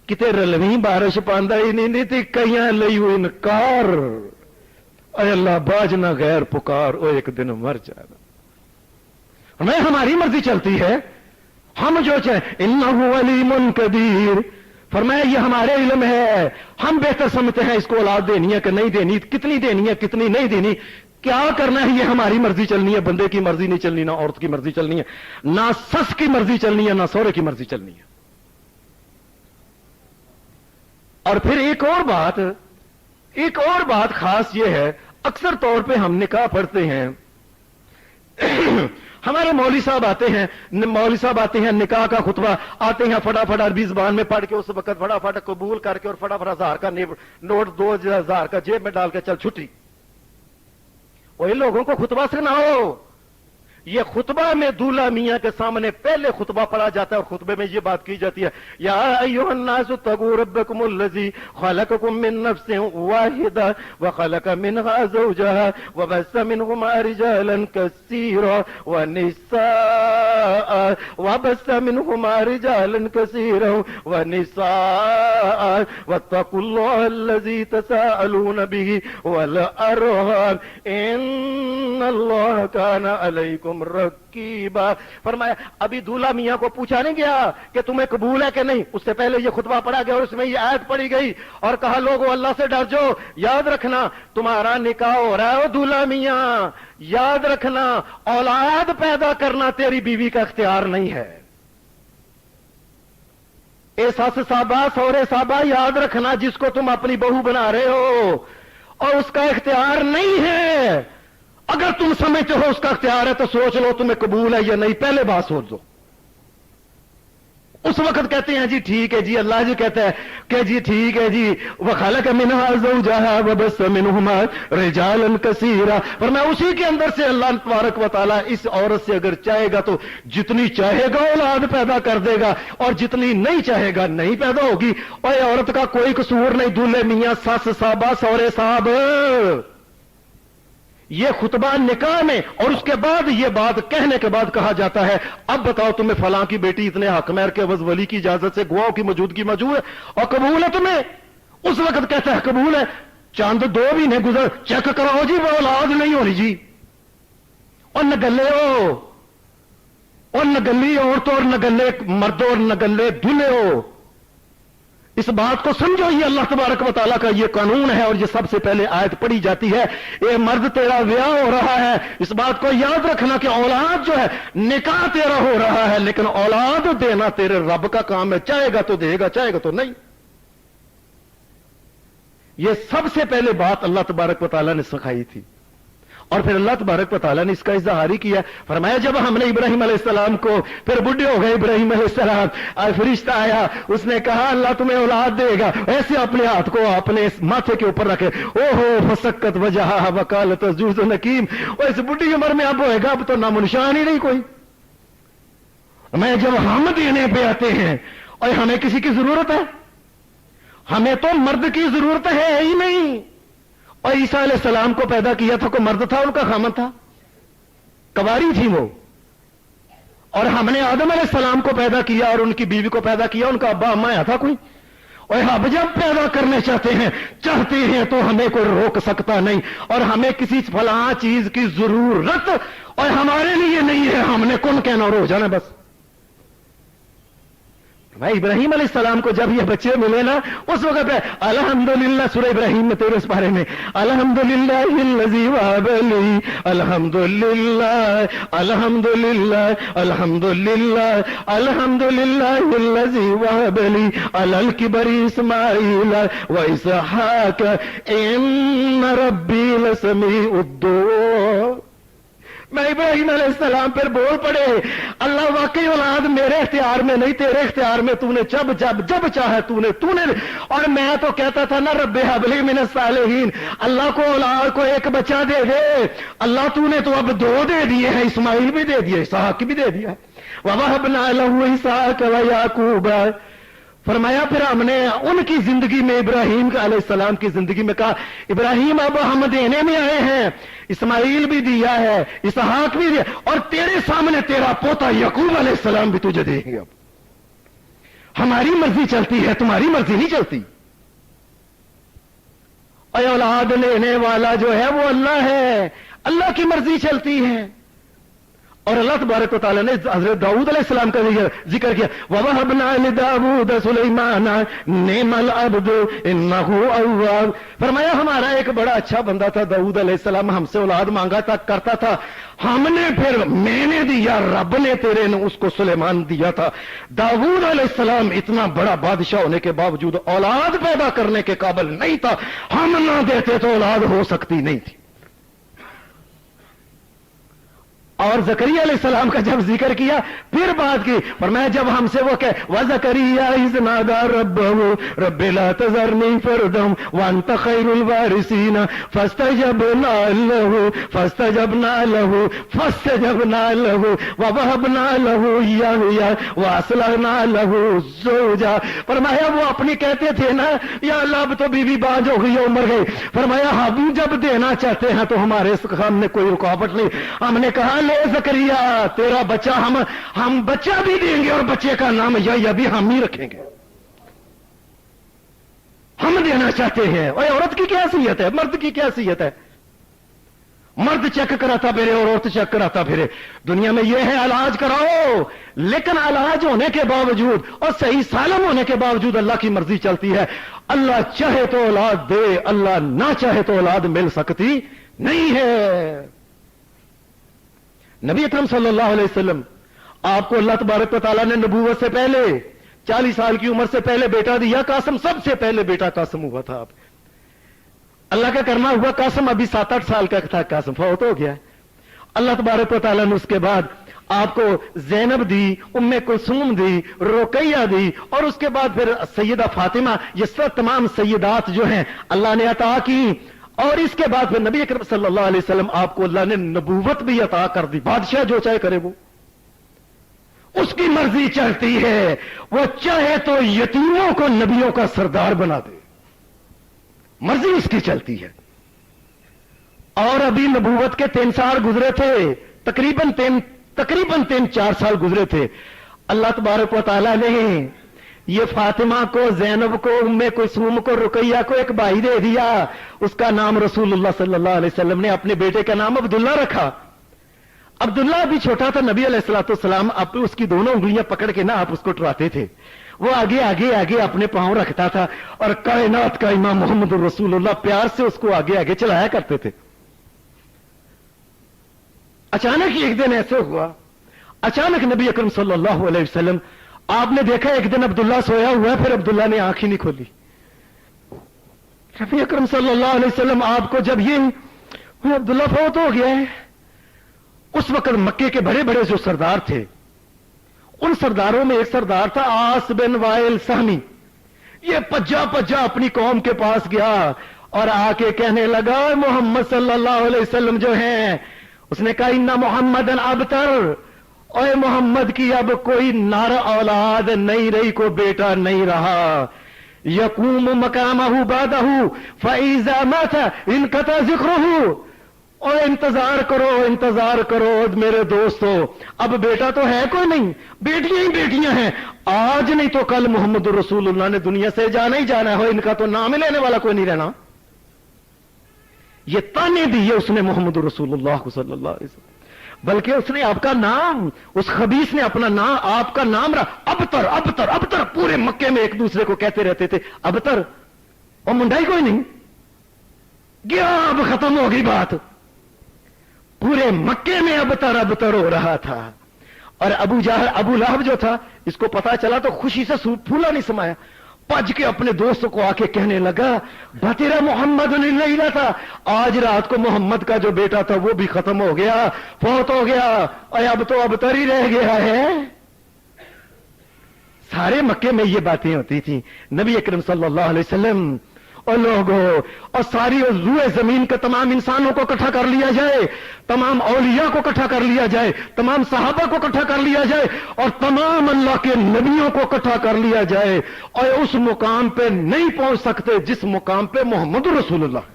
किते रलवी बारिश पांदा ही नहीं, ते कईयां लई हुई इनकार। अल्लाह बाज ना गैर पुकार, ओ एक दिन मर जाना। मैं हमारी मर्जी चलती है, हम जो चाहे। इन्नहु अलीमुन कदीर। फरमाया ये हमारे इल्म है, हम बेहतर समझते हैं इसको औलाद देनी है कि नहीं देनी, कितनी देनी है कितनी नहीं देनी, क्या करना है, ये हमारी मर्जी चलनी है। बंदे की मर्जी नहीं चलनी, ना औरत की मर्जी चलनी है, ना सस की मर्जी चलनी है, ना सौरे की मर्जी चलनी है। और फिर एक और बात खास ये है, अक्सर तौर पे हम निकाह पढ़ते हैं, हमारे मौलवी साहब आते हैं, निकाह का खुतबा आते हैं, फटाफट अरबी जुबान में पढ़ के उस वक्त फटाफट कबूल करके और फटाफट 1000 का नोट 2000 का जेब में डाल के चल छुट्टी। वही लोगों को खुतबा सुनाओ। ये खुतबा में दूल्हा मियां के सामने पहले खुतबा पढ़ा जाता है, और खुतबे में ये बात की जाती है, या अय्युहन्नासु तगू रब्बकुमुल्लज़ी खलक़कुम मिन नफ्सिन वाहिदा व खलक़ मिनहा ज़ौजहा व बस्स मिनहुमा रिजालन कसीरा व निसाअ व बस्स मिनहुमा रिजालन कसीरा व निसाअ वत्तक़ुल्लाह अल्लज़ी तसाअलून बिही वल अरहाम इन्नल्लाह काना अलैकुम रकीबा। फरमाया अभी दूल्हा मियां को पूछा नहीं गया कि तुम्हें कबूल है कि नहीं, उससे पहले ये खुतबा पढ़ा गया और उसमें ये आयत पढ़ी गई और कहा लोगों अल्लाह से डर जाओ, याद रखना तुम्हारा निकाह हो रहा है दूल्हा मियां, याद रखना औलाद पैदा करना तेरी बीवी का इख्तियार नहीं है। ए सस साहबा सौरे साहबा याद रखना, जिसको तुम अपनी बहू बना रहे हो और उसका इख्तियार नहीं है, अगर तुम समझते हो उसका इख्तियार है तो सोच लो तुम्हें कबूल है या नहीं, पहले बात सोच दो। उस वक्त कहते हैं जी ठीक है जी, अल्लाह जी कहता है कि जी ठीक है जी, वखलक मिनहा ज़ौजहा वबस्स मिनहुमा रिजालन कसीरा। पर मैं उसी के अंदर से अल्लाह तबारक व तआला इस औरत से अगर चाहेगा तो जितनी चाहेगा औलाद पैदा कर देगा, और जितनी नहीं चाहेगा नहीं पैदा होगी। और औरत का कोई कसूर नहीं, दूल्हे मियां सस साहबा सौरे साहब। ये खुतबा निकाह में, और उसके बाद ये बात कहने के बाद कहा जाता है अब बताओ तुम्हें फलां की बेटी इतने हक महर के अवज वली की इजाजत से गवाहों की मौजूदगी मौजूद है और कबूल है तुम्हें? उस वक्त कहता है कबूल है। चांद 2 महीने गुजर, चेक कराओ जी वो औलाद नहीं होनी जी। और नगल्ले हो, और नगल्ली औरतों और नगल्ले मर्दों और नगल्ले दूल्हे हो, इस बात को समझो, ये अल्लाह तबारक व तआला का ये कानून है। और ये सबसे पहले आयत पढ़ी जाती है, ए मर्द तेरा ब्याह हो रहा है, इस बात को याद रखना कि औलाद जो है निकाह तेरा हो रहा है, लेकिन औलाद देना तेरे रब का काम है, चाहेगा तो देगा चाहेगा तो नहीं। ये सबसे पहले बात अल्लाह तबारक व तआला ने सिखाई थी। और फिर अल्लाह तबारक व तआला ने इसका इज़हार ही किया। फरमाया जब हमने इब्राहिम अलैहिस्सलाम को, फिर बुढ़े हो गए इब्राहिम अलैहिस्सलाम, फरिश्ता आया, उसने कहा अल्लाह तुम्हें औलाद देगा, ऐसे अपने हाथ को अपने माथे के ऊपर रखे, ओहो फसक्कत वजहा वकालत अजूज नकीम। और इस बुढ़ी उम्र में अब होएगा, अब तो नामो निशान ही नहीं कोई। मैं जब हम देने पे आते हैं, और हमें किसी की जरूरत है? हमें तो मर्द की जरूरत है ही नहीं। और ईसा अलैहिस्सलाम को पैदा किया था, कोई मर्द था, उनका खामन था, कवारी थी वो। और हमने आदम अलैहिस्सलाम को पैदा किया और उनकी बीवी को पैदा किया, उनका अब्बा अम्मा आया था कोई? और हम जब पैदा करने चाहते हैं तो हमें कोई रोक सकता नहीं। और हमें किसी फलां चीज की जरूरत और हमारे लिए नहीं है, हमने कौन कहना और हो जाना बस। भाई इब्राहिम अलैहिस्सलाम को जब ये बच्चे मिले ना, उस वक्त अल्हम्दुलिल्लाह, सूरह इब्राहिम में 13 पारे में, अल्हम्दुलिल्लाहिल्लज़ी वहबली, अल्हम्दुलिल्लाह अल्हम्दुलिल्लाह अल्हम्दुलिल्लाह अल्हम्दुलिल्लाहिल्लज़ी वहबली अलल किबरी इस्माईल व इसहाक इन्न रब्बी लसमीउद दुआ। मैं इब्राहिम अलैहिस्सलाम पर बोल पड़े, अल्लाह वाकई औलाद मेरे इख्तियार में नहीं, तेरे इख्तियार में, तूने जब चाहे तूने। और मैं तो कहता था ना रब्बे हबली मिनस सालिहीन, अल्लाह को औलाद को एक बच्चा दे दे। अल्लाह तूने तो अब 2 दे दिए हैं, इस्माइल भी दे दिया, इसहाक भी दे दिया। ववहबना लहू इसहाक व याकूब। फरमाया फिर हमने उनकी जिंदगी में, इब्राहिम अलैहिस्सलाम की जिंदगी में कहा इब्राहिम अब हम देने में आए हैं, इस्माइल भी दिया है, इसहाक भी दिया, और तेरे सामने तेरा पोता याकूब अलैहिस्सलाम भी तुझे देंगे। अब हमारी मर्जी चलती है, तुम्हारी मर्जी नहीं चलती। और औलाद लेने वाला जो है वो अल्लाह है, अल्लाह की मर्जी चलती है। और अल्लाह तबारक व तआला ने हज़रत दाऊद अलैहिस्सलाम का जिक्र किया, ववहबना लिदाऊद सुलैमान निअमल अब्दु इन्नहु अव्वाब। फरमाया हमारा एक बड़ा अच्छा बंदा था दाऊद अलैहिस्सलाम, हमसे औलाद मांगा था, करता था, हमने फिर मैंने दिया, रब ने तेरे ने उसको सुलेमान दिया था। दाऊद अलैहिस्सलाम इतना बड़ा बादशाह होने के बावजूद औलाद पैदा करने के काबिल नहीं था, हम ना देते तो औलाद हो सकती नहीं थी। और ज़करिया अलैहिस्सलाम का जब जिक्र किया, फिर बात की, फरमाया जब हमसे वो कहे व ज़करिया इज़ नादा रब्बहु रब्बि ला तज़रनी फरदम व अंत खैरुल वारिसीन फस्तजबना लहू व वहबना लहू यहया व असलहना लहू ज़ौजा। फरमाया वो अपनी कहते थे ना, या अल्लाह अब तो बीवी बाज हो गई, उम्र गई। फरमाया हम जब देना चाहते हैं तो हमारे सामने कोई रुकावट नहीं। हमने कहा ज़करिया तेरा बच्चा हम बच्चा भी देंगे और बच्चे का नाम यह भी हम ही रखेंगे, हम देना चाहते हैं। और औरत की क्या हैसियत है, मर्द की क्या हैसियत है? मर्द चेक कराता फिरे और औरत चेक कराता फिरे। दुनिया में यह है इलाज कराओ, लेकिन इलाज होने के बावजूद और सही सालम होने के बावजूद अल्लाह की मर्जी चलती है। अल्लाह चाहे तो औलाद दे, अल्लाह ना चाहे तो औलाद मिल सकती नहीं है। नबी अकरम सल्लल्लाहु अलैहि वसल्लम आपको अल्लाह तबारक व तआला ने नबूवत से पहले 40 साल की उम्र से पहले बेटा दिया, कासिम सबसे पहले बेटा कासिम हुआ था। आप अल्लाह का करना हुआ, कासिम अभी 7-8 साल का था, कासिम फौत हो गया। अल्लाह तबारक व तआला ने उसके बाद آپ کو زینب دی, ام کلثوم دی, رقیہ دی, اور اس کے بعد پھر سیدہ فاطمہ, یہ سب تمام سیدات جو ہیں اللہ نے عطا کی. اور اس کے بعد پھر نبی اکرم صلی اللہ علیہ وسلم آپ کو اللہ نے نبوت بھی عطا کر دی. بادشاہ جو چاہے کرے, وہ اس کی مرضی چلتی ہے. وہ چاہے تو یتیموں کو نبیوں کا سردار بنا دے, مرضی اس کی چلتی ہے. اور ابھی نبوت کے 3 سال گزرے تھے, تقریباً 3-4 سال گزرے تھے. اللہ تبارک و تعالیٰ نے یہ فاطمہ کو, زینب کو, ام کلثوم کو, رقیہ کو ایک بھائی دے دیا. اس کا نام رسول اللہ صلی اللہ علیہ وسلم نے اپنے بیٹے کا نام عبداللہ رکھا. عبداللہ بھی چھوٹا تھا, نبی علیہ الصلوۃ والسلام آپ اس کی دونوں انگلیاں پکڑ کے نا آپ اس کو ٹراتے تھے. وہ آگے آگے آگے اپنے پاؤں رکھتا تھا, اور کائنات کا امام محمد رسول اللہ پیار سے اس کو آگے آگے چلایا کرتے تھے. اچانک ایک دن ایسے ہوا, اچانک نبی اکرم صلی اللہ علیہ وسلم, آپ نے دیکھا ایک دن عبداللہ سویا ہوا ہے, پھر عبداللہ نے آنکھ ہی نہیں کھولی. نبی اکرم صلی اللہ علیہ وسلم آپ کو جب یہ عبداللہ فوت ہو گیا ہے, اس وقت مکے کے بڑے بڑے جو سردار تھے, ان سرداروں میں ایک سردار تھا عاص بن وائل سہمی. یہ پجا پجا اپنی قوم کے پاس گیا اور آ کے کہنے لگا محمد صلی اللہ علیہ وسلم جو ہیں, اس نے کہا ان محمد ابتر, اے محمد کی اب کوئی نر اولاد نہیں رہی, کوئی بیٹا نہیں رہا. یقوم مقامہ بعدہ فاذا مات انقطع ذکرہ. اور انتظار کرو میرے دوستو, اب بیٹا تو ہے کوئی نہیں, بیٹیاں ہی بیٹیاں ہیں. آج نہیں تو کل محمد رسول اللہ نے دنیا سے جانا ہی جانا ہے, ان کا تو نام لینے والا کوئی نہیں رہنا. یہ تانے دیے اس نے محمد رسول اللہ صلی اللہ علیہ وسلم, بلکہ اس نے آپ کا نام, اس خبیث نے اپنا نام, آپ کا نام رہا ابتر ابتر ابتر. پورے مکے میں ایک دوسرے کو کہتے رہتے تھے ابتر, اور منڈائی کوئی نہیں. گیا اب ختم ہو گئی بات, پورے مکے میں ابتر ابتر ہو رہا تھا. اور ابو لہب جو تھا, اس کو پتا چلا تو خوشی سے پھولا نہیں سمایا, پج کے اپنے دوست کو آ کے کہنے لگا بتیرا محمد نہیں تھا, آج رات کو محمد کا جو بیٹا تھا وہ بھی ختم ہو گیا, فوت ہو گیا, اور اب تو ابتر ہی رہ گیا ہے. سارے مکے میں یہ باتیں ہوتی تھیں. نبی اکرم صلی اللہ علیہ وسلم اور لوگوں اور ساری روئے زمین کے تمام انسانوں کو اکٹھا کر لیا جائے, تمام اولیاء کو اکٹھا کر لیا جائے, تمام صحابہ کو اکٹھا کر لیا جائے, اور تمام اللہ کے نبیوں کو اکٹھا کر لیا جائے, اور اس مقام پہ نہیں پہنچ سکتے جس مقام پہ محمد رسول اللہ,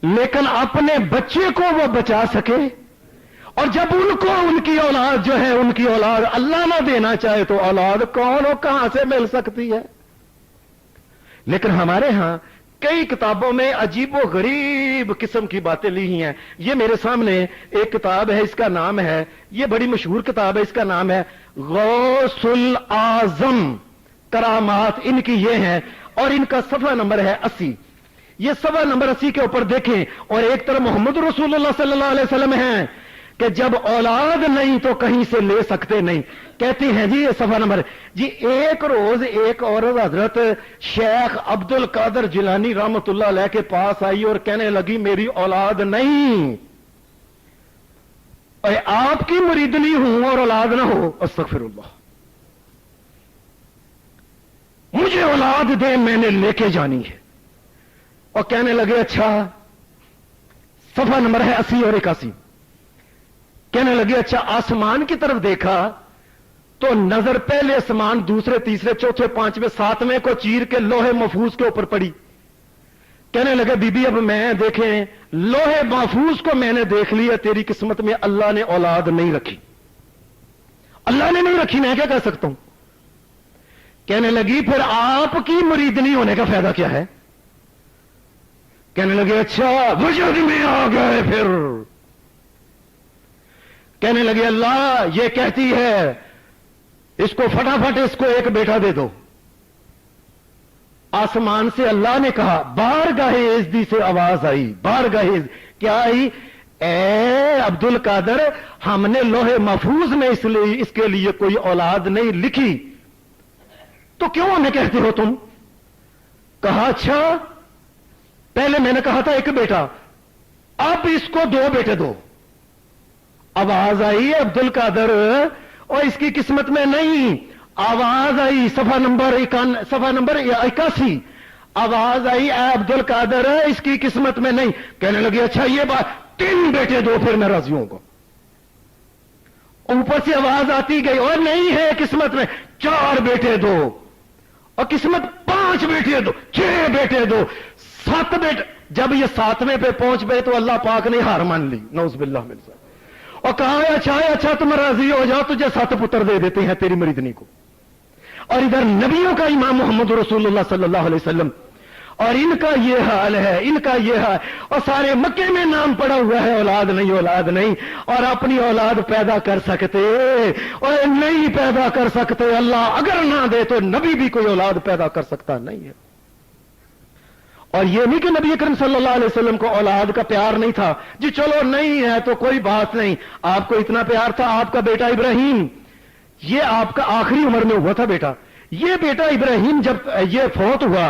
لیکن اپنے بچے کو وہ بچا سکے. اور جب ان کو ان کی اولاد جو ہے, ان کی اولاد اللہ نہ دینا چاہے تو اولاد کون اور کہاں سے مل سکتی ہے. لیکن ہمارے ہاں کئی کتابوں میں عجیب و غریب قسم کی باتیں لی ہیں. یہ میرے سامنے ایک کتاب ہے, اس کا نام ہے, یہ بڑی مشہور کتاب ہے, اس کا نام ہے غوث الاعظم کرامات, ان کی یہ ہیں, اور ان کا صفحہ نمبر ہے 80. یہ صفحہ نمبر 80 کے اوپر دیکھیں, اور ایک طرف محمد رسول اللہ صلی اللہ علیہ وسلم ہیں کہ جب اولاد نہیں تو کہیں سے لے سکتے نہیں. کہتے ہیں جی یہ صفحہ نمبر جی, ایک روز ایک عورت حضرت شیخ عبد القادر جیلانی رحمت اللہ علیہ کے پاس آئی اور کہنے لگی میری اولاد نہیں, اور آپ کی مریدنی ہوں اور اولاد نہ ہو, استغفر اللہ, مجھے اولاد دے, میں نے لے کے جانی ہے. اور کہنے لگے اچھا, صفحہ نمبر ہے 80 اور 81. کہنے لگے اچھا, آسمان کی طرف دیکھا تو نظر پہلے آسمان, دوسرے, تیسرے, چوتھے, پانچویں, ساتویں کو چیر کے لوہے محفوظ کے اوپر پڑی. کہنے لگے بی بی اب میں دیکھیں, لوہے محفوظ کو میں نے دیکھ لیا, تیری قسمت میں اللہ نے اولاد نہیں رکھی, اللہ نے نہیں رکھی, میں کیا کہہ سکتا ہوں. کہنے لگی پھر آپ کی مریدنی ہونے کا فائدہ کیا ہے. کہنے لگے اچھا وجود میں آ گئے. پھر کہنے لگے اللہ یہ کہتی ہے اس کو فٹافٹ اس کو ایک بیٹا دے دو. آسمان سے اللہ نے کہا, بارگاہ عزدی سے آواز آئی, بارگاہ کیا آئی, اے عبد القادر ہم نے لوہے محفوظ میں اس کے لیے کوئی اولاد نہیں لکھی, تو کیوں ہمیں کہتے ہو تم. کہا اچھا پہلے میں نے کہا تھا ایک بیٹا, اب اس کو 2 بیٹے دو. आवाज आई अब्दुल कादर और इसकी किस्मत में नहीं। आवाज आई सफा नंबर 81, आवाज आई अब्दुल कादर इसकी किस्मत में नहीं। कहने लगे अच्छा ये बात, 3 बेटे दो फिर मैं राजी हूंगा। ऊपर से आवाज आती गई और नहीं है किस्मत में, 4 बेटे दो, और किस्मत 5 बेटे दो, 6 बेटे दो, 7 बेटे। जब ये 7वें पे पहुंच गए तो अल्लाह पाक ने हार मान ली, नौज़ुबिल्लाह मिन ज़ालिक, और कहा अच्छा तुम राजी हो जाओ, तुझे 7 पुत्र दे देते हैं तेरी मरीदनी को। और इधर नबियों का इमाम मोहम्मद रसूलुल्लाह सल्लल्लाहु अलैहि वसल्लम, और इनका ये हाल है, इनका ये हाल, और सारे मक्के में नाम पड़ा हुआ है औलाद नहीं, औलाद नहीं, और अपनी औलाद पैदा कर सकते और नहीं पैदा कर सकते। अल्लाह अगर ना दे तो नबी भी कोई औलाद पैदा कर सकता नहीं है। और ये नहीं कि नबी अकरम सल्लल्लाहु अलैहि वसल्लम को औलाद का प्यार नहीं था, जी चलो नहीं है तो कोई बात नहीं, आपको इतना प्यार था। आपका बेटा इब्राहिम, ये आपका आखिरी उम्र में हुआ था बेटा। ये बेटा इब्राहिम जब ये फौत हुआ,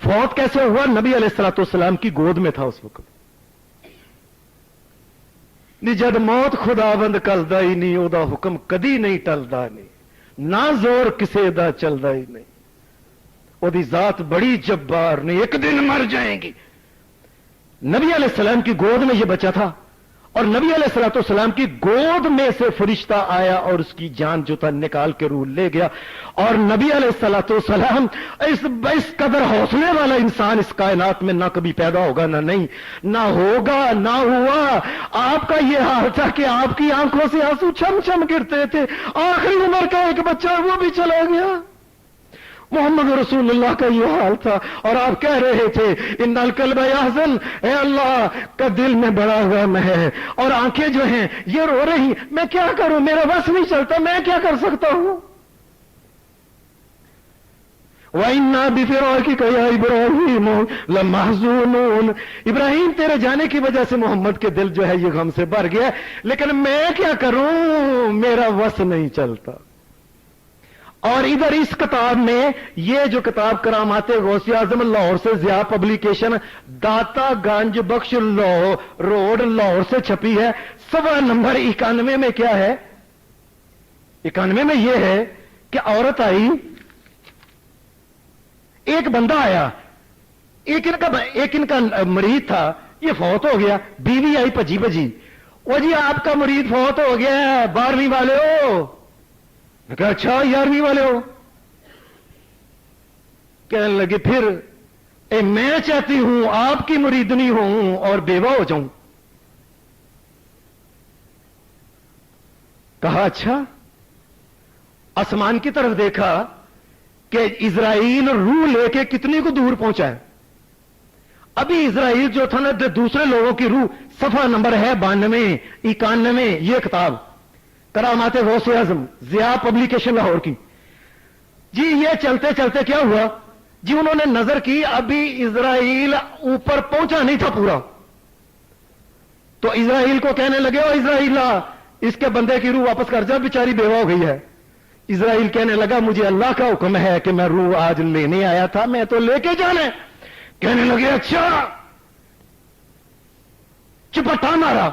फौत कैसे हुआ? नबी अलैहिस्सलाम की गोद में था उस वक्त। जद मौत खुदाबंद कलदा ही नहीं, ओदा हुक्म कदी नहीं टलदा नहीं, ना जोर किसे दा चलदा ही नहीं, ओदी जात बड़ी जब्बार नहीं, एक दिन मर जाएंगी। नबी अलैहिस्सलाम की गोद में ये बच्चा था, और नबी अलैहिस्सलाम की गोद में से फरिश्ता आया और उसकी जान जो था निकाल के रूह ले गया। और नबी अलैहिस्सलाम इस कदर हौसले वाला इंसान इस कायनात में ना कभी पैदा होगा, ना नहीं, ना होगा, ना हुआ। आपका ये हाल था कि आपकी आंखों से आंसू छम छम गिरते थे। आखिरी उम्र का एक बच्चा, वो भी चला गया। मोहम्मद रसूलुल्लाह का ये हाल था, और आप कह रहे थे इन्नल कल्ब यहज़न, ए अल्लाह का दिल में बड़ा गम है, और आंखें जो हैं ये रो रही, मैं क्या करूं, मेरा बस नहीं चलता, मैं क्या कर सकता हूं। वइन्ना बिफिराकिका या इब्राहीम लमहज़ूनून, इब्राहिम तेरे जाने की वजह से मोहम्मद के दिल जो है ये गम से भर गया, लेकिन मैं क्या करूं, मेरा बस नहीं चलता। और इधर इस किताब में, ये जो किताब करामाते गौसे आजम लाहौर से ज़िया पब्लिकेशन, दाता गंज बख्श रोड लाहौर से छपी है। सवा नंबर 91 में क्या है? 91 में यह है कि औरत आई, एक बंदा आया, एक इनका मरीज था, ये फौत हो गया। बीवी आई भजी भजी, वो जी आपका मरीज फौत हो गया, 12वीं वाले हो। कहा अच्छा 11वीं वाले हो? कहने लगे फिर मैं चाहती हूं आपकी मुरीदनी हूं और बेवा हो जाऊं। कहा अच्छा। आसमान की तरफ देखा कि इजराइल रूह लेके कितनी को दूर पहुंचा है। अभी इजराइल जो था ना, दूसरे लोगों की रूह, सफा नंबर है 92 91, ये किताब करामाते गौसे आज़म ज़िया पब्लिकेशन लाहौर की। जी ये चलते चलते क्या हुआ जी, उन्होंने नजर की, अभी इजराइल ऊपर पहुंचा नहीं था पूरा, तो इजराइल को कहने लगे ओ इजराइल, इसके बंदे की रूह वापस कर जा, बेचारी बेवा हो गई है। इजराइल कहने लगा मुझे अल्लाह का हुक्म है कि मैं रूह आज लेने आया था, मैं तो लेके जाने। कहने लगे अच्छा। चिपटा मारा,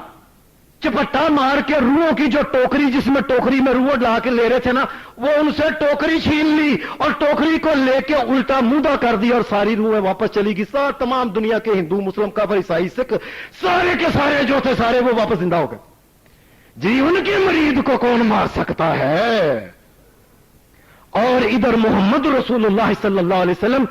चिपट्टा मार के रूहों की जो टोकरी, जिसमें टोकरी में रूह ला के ले रहे थे ना, वो उनसे टोकरी छीन ली और टोकरी को लेके उल्टा मुंदा कर दिया, और सारी रूहें वापस चली गई। सारे तमाम दुनिया के हिंदू, मुस्लिम, काफिर, ईसाई, सिख, सारे के सारे जो थे सारे वो वापस जिंदा हो गए। जी उनके मरीद को कौन मार सकता है? और इधर मोहम्मद रसूलुल्लाह सल्लल्लाहु अलैहि वसल्लम,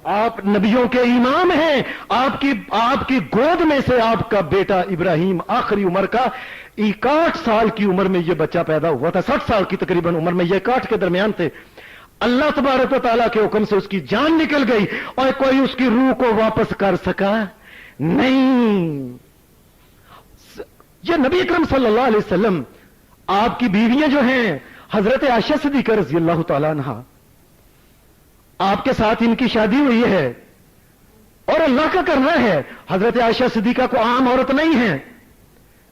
आप नबियों के इमाम हैं, आपकी गोद में से आपका बेटा इब्राहिम आखिरी उम्र का 61 साल की उम्र में यह बच्चा पैदा हुआ था। 60 साल की तकरीबन उम्र में, यह 61 के दरमियान थे। अल्लाह तबारक व तआला के हुक्म से उसकी जान निकल गई, और कोई उसकी रूह को वापस कर सका नहीं। यह नबी अकरम सल्लल्लाहु अलैहि वसल्लम, आपकी बीवियां जो हैं हजरत आयशा सिद्दीक़ा रज़ी अल्लाह तआला अन्हा, आपके साथ इनकी शादी हुई है, और अल्लाह का करना है, हजरत आयशा सिद्दीक़ा को आम औरत नहीं है,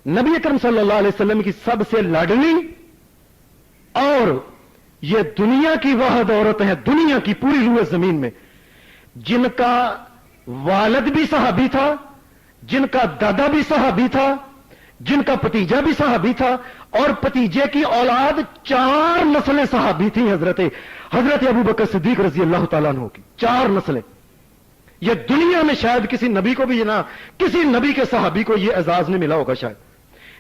नबी अकरम सल्लल्लाहु अलैहि वसल्लम की सबसे लाडली, और ये दुनिया की वाहिद औरत है, दुनिया की पूरी रूह जमीन में, जिनका वालिद भी सहाबी था, जिनका दादा भी सहाबी था, جن کا پتیجا بھی صحابی تھا اور پتیجے کی اولاد 4 نسلیں صحابی تھیں حضرت ابو بکر صدیق رضی اللہ تعالیٰ عنہ کی 4 نسلیں. یہ دنیا میں شاید کسی نبی کو بھی نہ کسی نبی کے صحابی کو یہ اعزاز نہیں ملا ہوگا شاید.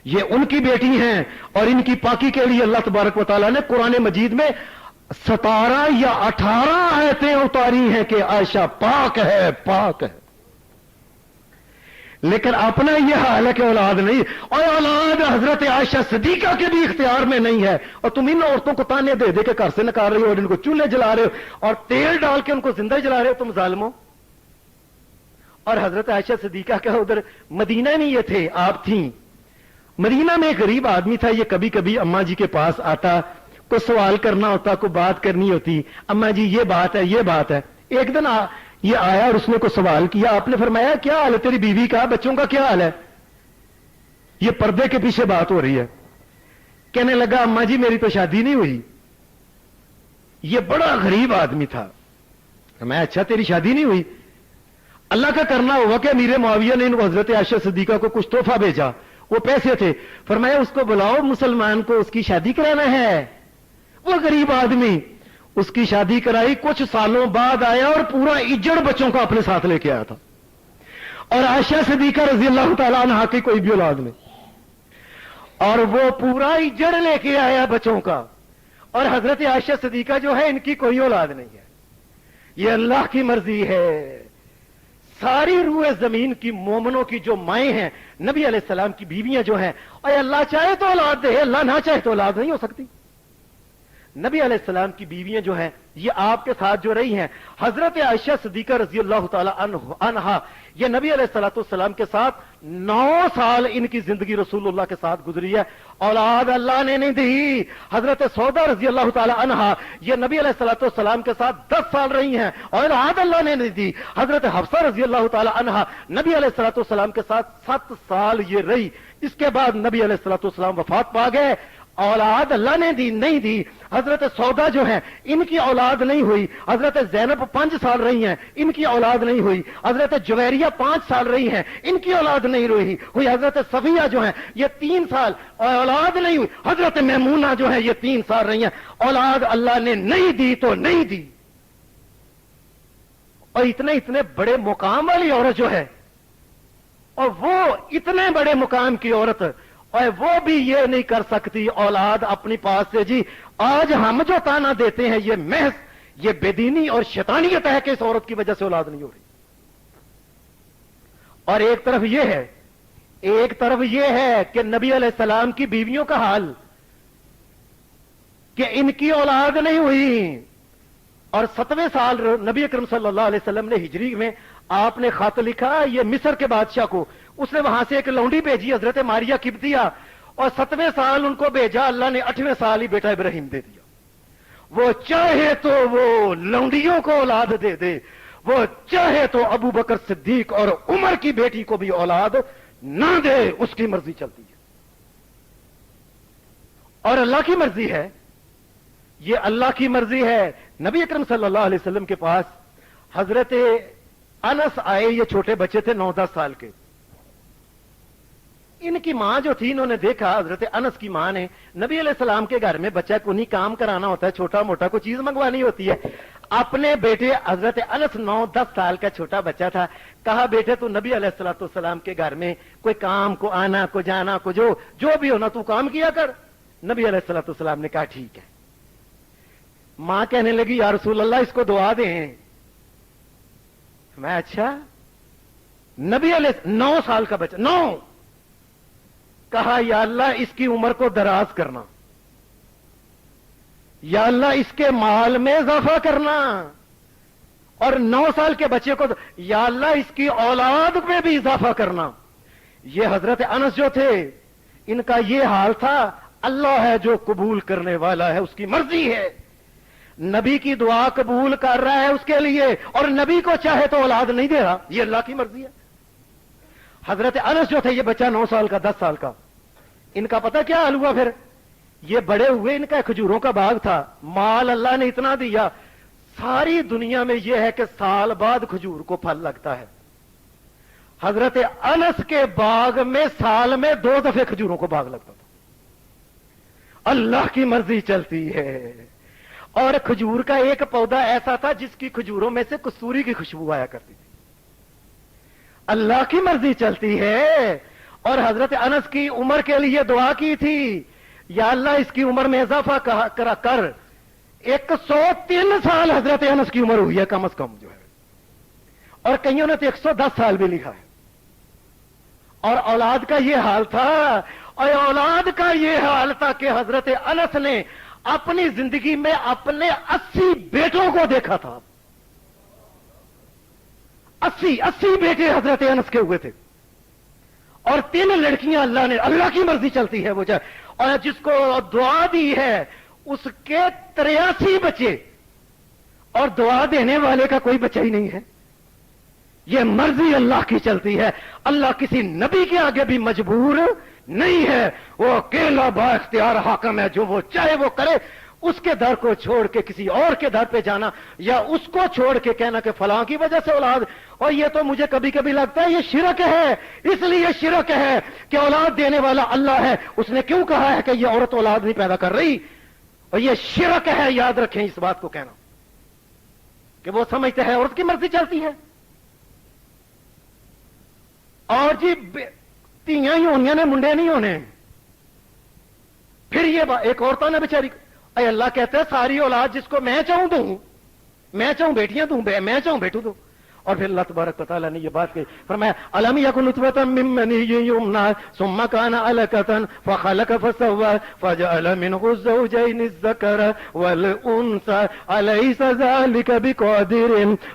یہ ان کی بیٹی ہیں اور ان کی پاکی کے لیے اللہ تبارک و تعالیٰ نے قرآن مجید میں 17 یا 18 آیتیں اتاری ہیں کہ عائشہ پاک ہے پاک ہے. لیکن اپنا یہ حال ہے کہ اولاد نہیں، اور اولاد حضرت عائشہ صدیقہ کے بھی اختیار میں نہیں ہے، اور تم ان عورتوں کو تانے دے دے کے گھر سے نکال رہی ہو اور ان کو چولہے جلا رہے ہو اور تیل ڈال کے ان کو زندہ جلا رہے ہو تم ظالموں. اور حضرت عائشہ صدیقہ کا ادھر مدینہ میں یہ تھے، آپ تھیں. مدینہ میں ایک غریب آدمی تھا، یہ کبھی کبھی اماں جی کے پاس آتا، کوئی سوال کرنا ہوتا، کوئی بات کرنی ہوتی، اماں جی یہ بات ہے یہ بات ہے. ایک دن یہ آیا اور اس نے کوئی سوال کیا، آپ نے فرمایا کیا حال ہے تیری بیوی کا، بچوں کا کیا حال ہے؟ یہ پردے کے پیچھے بات ہو رہی ہے. کہنے لگا اماں جی میری تو شادی نہیں ہوئی. یہ بڑا غریب آدمی تھا. میں اچھا تیری شادی نہیں ہوئی؟ اللہ کا کرنا ہوگا کہ امیر معاویہ نے ان کو حضرت عائشہ صدیقہ کو کچھ تحفہ بھیجا، وہ پیسے تھے. فرمایا اس کو بلاؤ، مسلمان کو اس کی شادی کرانا ہے. وہ غریب آدمی اس کی شادی کرائی، کچھ سالوں بعد آیا اور پورا اجڑ بچوں کو اپنے ساتھ لے کے آیا تھا. اور عائشہ صدیقہ رضی اللہ تعالیٰ عنہا کی کوئی بھی اولاد نہیں، اور وہ پورا اجڑ لے کے آیا بچوں کا. اور حضرت عائشہ صدیقہ جو ہے ان کی کوئی اولاد نہیں ہے. یہ اللہ کی مرضی ہے. ساری روح زمین کی مومنوں کی جو مائیں ہیں، نبی علیہ السلام کی بیویاں جو ہیں، اور اللہ چاہے تو اولاد دے، اللہ نہ چاہے تو اولاد نہیں ہو سکتی. نبی علیہ السلام کی بیویاں جو ہیں یہ آپ کے ساتھ جو رہی ہیں، حضرت عائشہ صدیقہ رضی اللہ تعالی عنہا یہ نبی علیہ الصلوۃ والسلام کے ساتھ 9 سال ان کی زندگی رسول اللہ کے ساتھ گزری ہے. اولاد اللہ نے نہیں دی. حضرت سودا رضی اللہ تعالی عنہا یہ نبی علیہ الصلوۃ والسلام کے ساتھ 10 سال رہی ہیں، اولاد اللہ نے نہیں دی. حضرت حفصہ رضی اللہ تعالی عنہا نبی علیہ الصلوۃ والسلام کے ساتھ 7 سال یہ رہی. اس کے بعد نبی علیہ الصلوۃ والسلام وفات پا گئے، اولاد اللہ نے دی نہیں دی. حضرت سودا جو ہیں ان کی اولاد نہیں ہوئی. حضرت زینب 5 سال رہی ہیں، ان کی اولاد نہیں ہوئی. حضرت جویریہ 5 سال رہی ہیں، ان کی اولاد نہیں ہوئی. حضرت صفیہ جو ہیں یہ 3 سال اولاد نہیں ہوئی. حضرت میمونہ جو ہے یہ 3 سال رہی ہیں، اولاد اللہ نے نہیں دی تو نہیں دی. اور اتنے بڑے مقام والی عورت جو ہے، اور وہ اتنے بڑے مقام کی عورت، اور وہ بھی یہ نہیں کر سکتی اولاد اپنی پاس سے. جی آج ہم جو تانا دیتے ہیں یہ محض یہ بے دینی اور شیطانیت ہے کہ اس عورت کی وجہ سے اولاد نہیں ہو رہی. اور ایک طرف یہ ہے کہ نبی علیہ السلام کی بیویوں کا حال کہ ان کی اولاد نہیں ہوئی. اور 7ویں سال نبی اکرم صلی اللہ علیہ وسلم نے ہجری میں آپ نے خط لکھا یہ مصر کے بادشاہ کو. اس نے وہاں سے ایک لونڈی بھیجی حضرت ماریہ قبطیہ، اور 7ویں سال ان کو بھیجا. اللہ نے 8ویں سال ہی بیٹا ابراہیم دے دیا. وہ چاہے تو وہ لونڈیوں کو اولاد دے دے، وہ چاہے تو ابو بکر صدیق اور عمر کی بیٹی کو بھی اولاد نہ دے، اس کی مرضی چلتی ہے. اور اللہ کی مرضی ہے، یہ اللہ کی مرضی ہے. نبی اکرم صلی اللہ علیہ وسلم کے پاس حضرت انس آئے، یہ چھوٹے بچے تھے 9-10 سال کے. ان کی ماں جو تھی انہوں نے دیکھا، حضرت انس کی ماں نے، نبی علیہ السلام کے گھر میں بچہ کو نہیں کام کرانا ہوتا ہے، چھوٹا موٹا کوئی چیز منگوانی ہوتی ہے. اپنے بیٹے حضرت انس 9-10 سال کا چھوٹا بچہ تھا، کہا بیٹے تو نبی علیہ السلام کے گھر میں کوئی کام کو آنا کو جانا کو جو بھی ہونا تو کام کیا کر. نبی علیہ السلام نے کہا ٹھیک ہے. ماں کہنے لگی یا رسول اللہ اس کو دعا دیں. میں اچھا. نبی علیہ 9 سال کا بچہ 9، کہا یا اللہ اس کی عمر کو دراز کرنا، یا اللہ اس کے مال میں اضافہ کرنا، اور 9 سال کے بچے کو یا اللہ اس کی اولاد میں بھی اضافہ کرنا. یہ حضرت انس جو تھے ان کا یہ حال تھا. اللہ ہے جو قبول کرنے والا ہے، اس کی مرضی ہے. نبی کی دعا قبول کر رہا ہے اس کے لیے، اور نبی کو چاہے تو اولاد نہیں دے رہا، یہ اللہ کی مرضی ہے. حضرت انس جو تھے یہ بچہ 9 سال کا 10 سال کا، ان کا پتہ کیا حال ہوا پھر؟ یہ بڑے ہوئے، ان کا کھجوروں کا باغ تھا، مال اللہ نے اتنا دیا. ساری دنیا میں یہ ہے کہ سال بعد کھجور کو پھل لگتا ہے. حضرت انس کے باغ میں سال میں 2 دفعے کھجوروں کو باغ لگتا تھا. اللہ کی مرضی چلتی ہے. اور کھجور کا ایک پودا ایسا تھا جس کی کھجوروں میں سے کستوری کی خوشبو آیا کرتی تھی. اللہ کی مرضی چلتی ہے. اور حضرت انس کی عمر کے لیے دعا کی تھی, یا اللہ اس کی عمر میں اضافہ کرا کر. 103 سال حضرت انس کی عمر ہوئی ہے کم از کم جو ہے, اور کئیوں نے تو 110 سال بھی لکھا ہے. اور اولاد کا یہ حال تھا, اور اولاد کا یہ حال تھا کہ حضرت انس نے اپنی زندگی میں اپنے 80 بیٹوں کو دیکھا تھا. 80 بیٹے حضرت انس کے ہوئے تھے, اور 3 لڑکیاں اللہ نے, اللہ کی مرضی چلتی ہے وہ جائے. اور جس کو دعا دی ہے اس کے 83 بچے, اور دعا دینے والے کا کوئی بچہ ہی نہیں ہے. یہ مرضی اللہ کی چلتی ہے. اللہ کسی نبی کے آگے بھی مجبور نہیں ہے. وہ اکیلا با اختیار حاکم ہے, جو وہ چاہے وہ کرے. اس کے در کو چھوڑ کے کسی اور کے در پہ جانا, یا اس کو چھوڑ کے کہنا کہ فلاں کی وجہ سے اولاد, اور یہ تو مجھے کبھی کبھی لگتا ہے یہ شرک ہے. اس لیے شرک ہے کہ اولاد دینے والا اللہ ہے. اس نے کیوں کہا ہے کہ یہ عورت اولاد نہیں پیدا کر رہی؟ اور یہ شرک ہے, یاد رکھیں اس بات کو کہنا, کہ وہ سمجھتے ہیں عورت کی مرضی چلتی ہے. اور جی تیاں ہی ہونیاں نے, منڈے نہیں ہونے. پھر یہ ایک عورتوں نے بیچاری, اے اللہ کہتے ہیں ساری اولاد جس کو میں چاہوں دوں, میں چاہوں بیٹیاں دوں, میں چاہوں بیٹوں دوں. اور پھر اللہ تبارک و تعالیٰ نے یہ بات کہی, فرمایا الم یکن نطفۃ من منی یمنی ثم کان علقۃ فخلق فسوى فجعل منه الزوجین الذکر والانثى الیس ذلک بقادر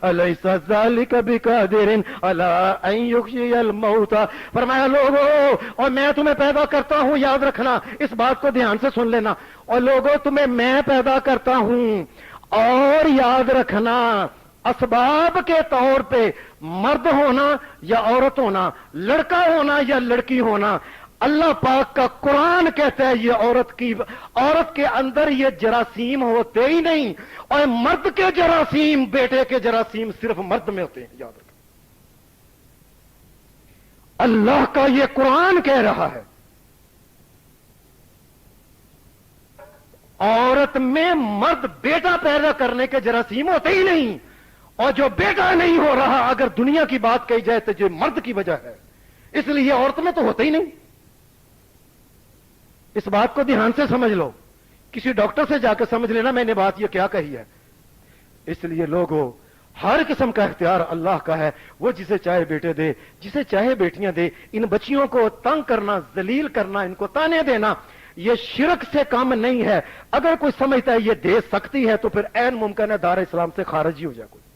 الیس ذلک بقادر علی ان یحیی الموتى. فرمایا لوگوں, اور میں تمہیں پیدا کرتا ہوں, یاد رکھنا اس بات کو دھیان سے سن لینا, اور لوگوں تمہیں میں پیدا کرتا ہوں, اور یاد رکھنا اسباب کے طور پہ مرد ہونا یا عورت ہونا, لڑکا ہونا یا لڑکی ہونا, اللہ پاک کا قرآن کہتا ہے یہ عورت کے اندر یہ جراثیم ہوتے ہی نہیں, اور مرد کے جراثیم, بیٹے کے جراثیم صرف مرد میں ہوتے ہیں. یاد رکھیں, اللہ کا یہ قرآن کہہ رہا ہے عورت میں مرد بیٹا پیدا کرنے کے جراثیم ہوتے ہی نہیں, اور جو بیٹا نہیں ہو رہا اگر دنیا کی بات کہی جائے تو جو مرد کی وجہ ہے, اس لیے عورت میں تو ہوتا ہی نہیں. اس بات کو دھیان سے سمجھ لو, کسی ڈاکٹر سے جا کے سمجھ لینا میں نے بات یہ کیا کہی ہے. اس لیے لوگوں, ہر قسم کا اختیار اللہ کا ہے, وہ جسے چاہے بیٹے دے, جسے چاہے بیٹیاں دے. ان بچیوں کو تنگ کرنا, ذلیل کرنا, ان کو تانے دینا, یہ شرک سے کم نہیں ہے. اگر کوئی سمجھتا ہے یہ دے سکتی ہے تو پھر عین ممکن ہے دار اسلام سے خارج ہی ہو جائے کوئی.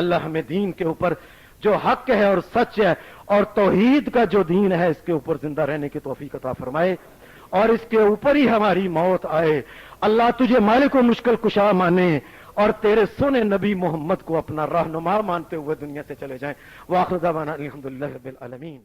اللہ ہمیں دین کے اوپر جو حق ہے اور سچ ہے اور توحید کا جو دین ہے اس کے اوپر زندہ رہنے کی توفیق عطا فرمائے, اور اس کے اوپر ہی ہماری موت آئے. اللہ تجھے مالک و مشکل کشا مانے, اور تیرے سونے نبی محمد کو اپنا رہنما مانتے ہوئے دنیا سے چلے جائیں. وآخر دعوانا الحمدللہ رب العالمین.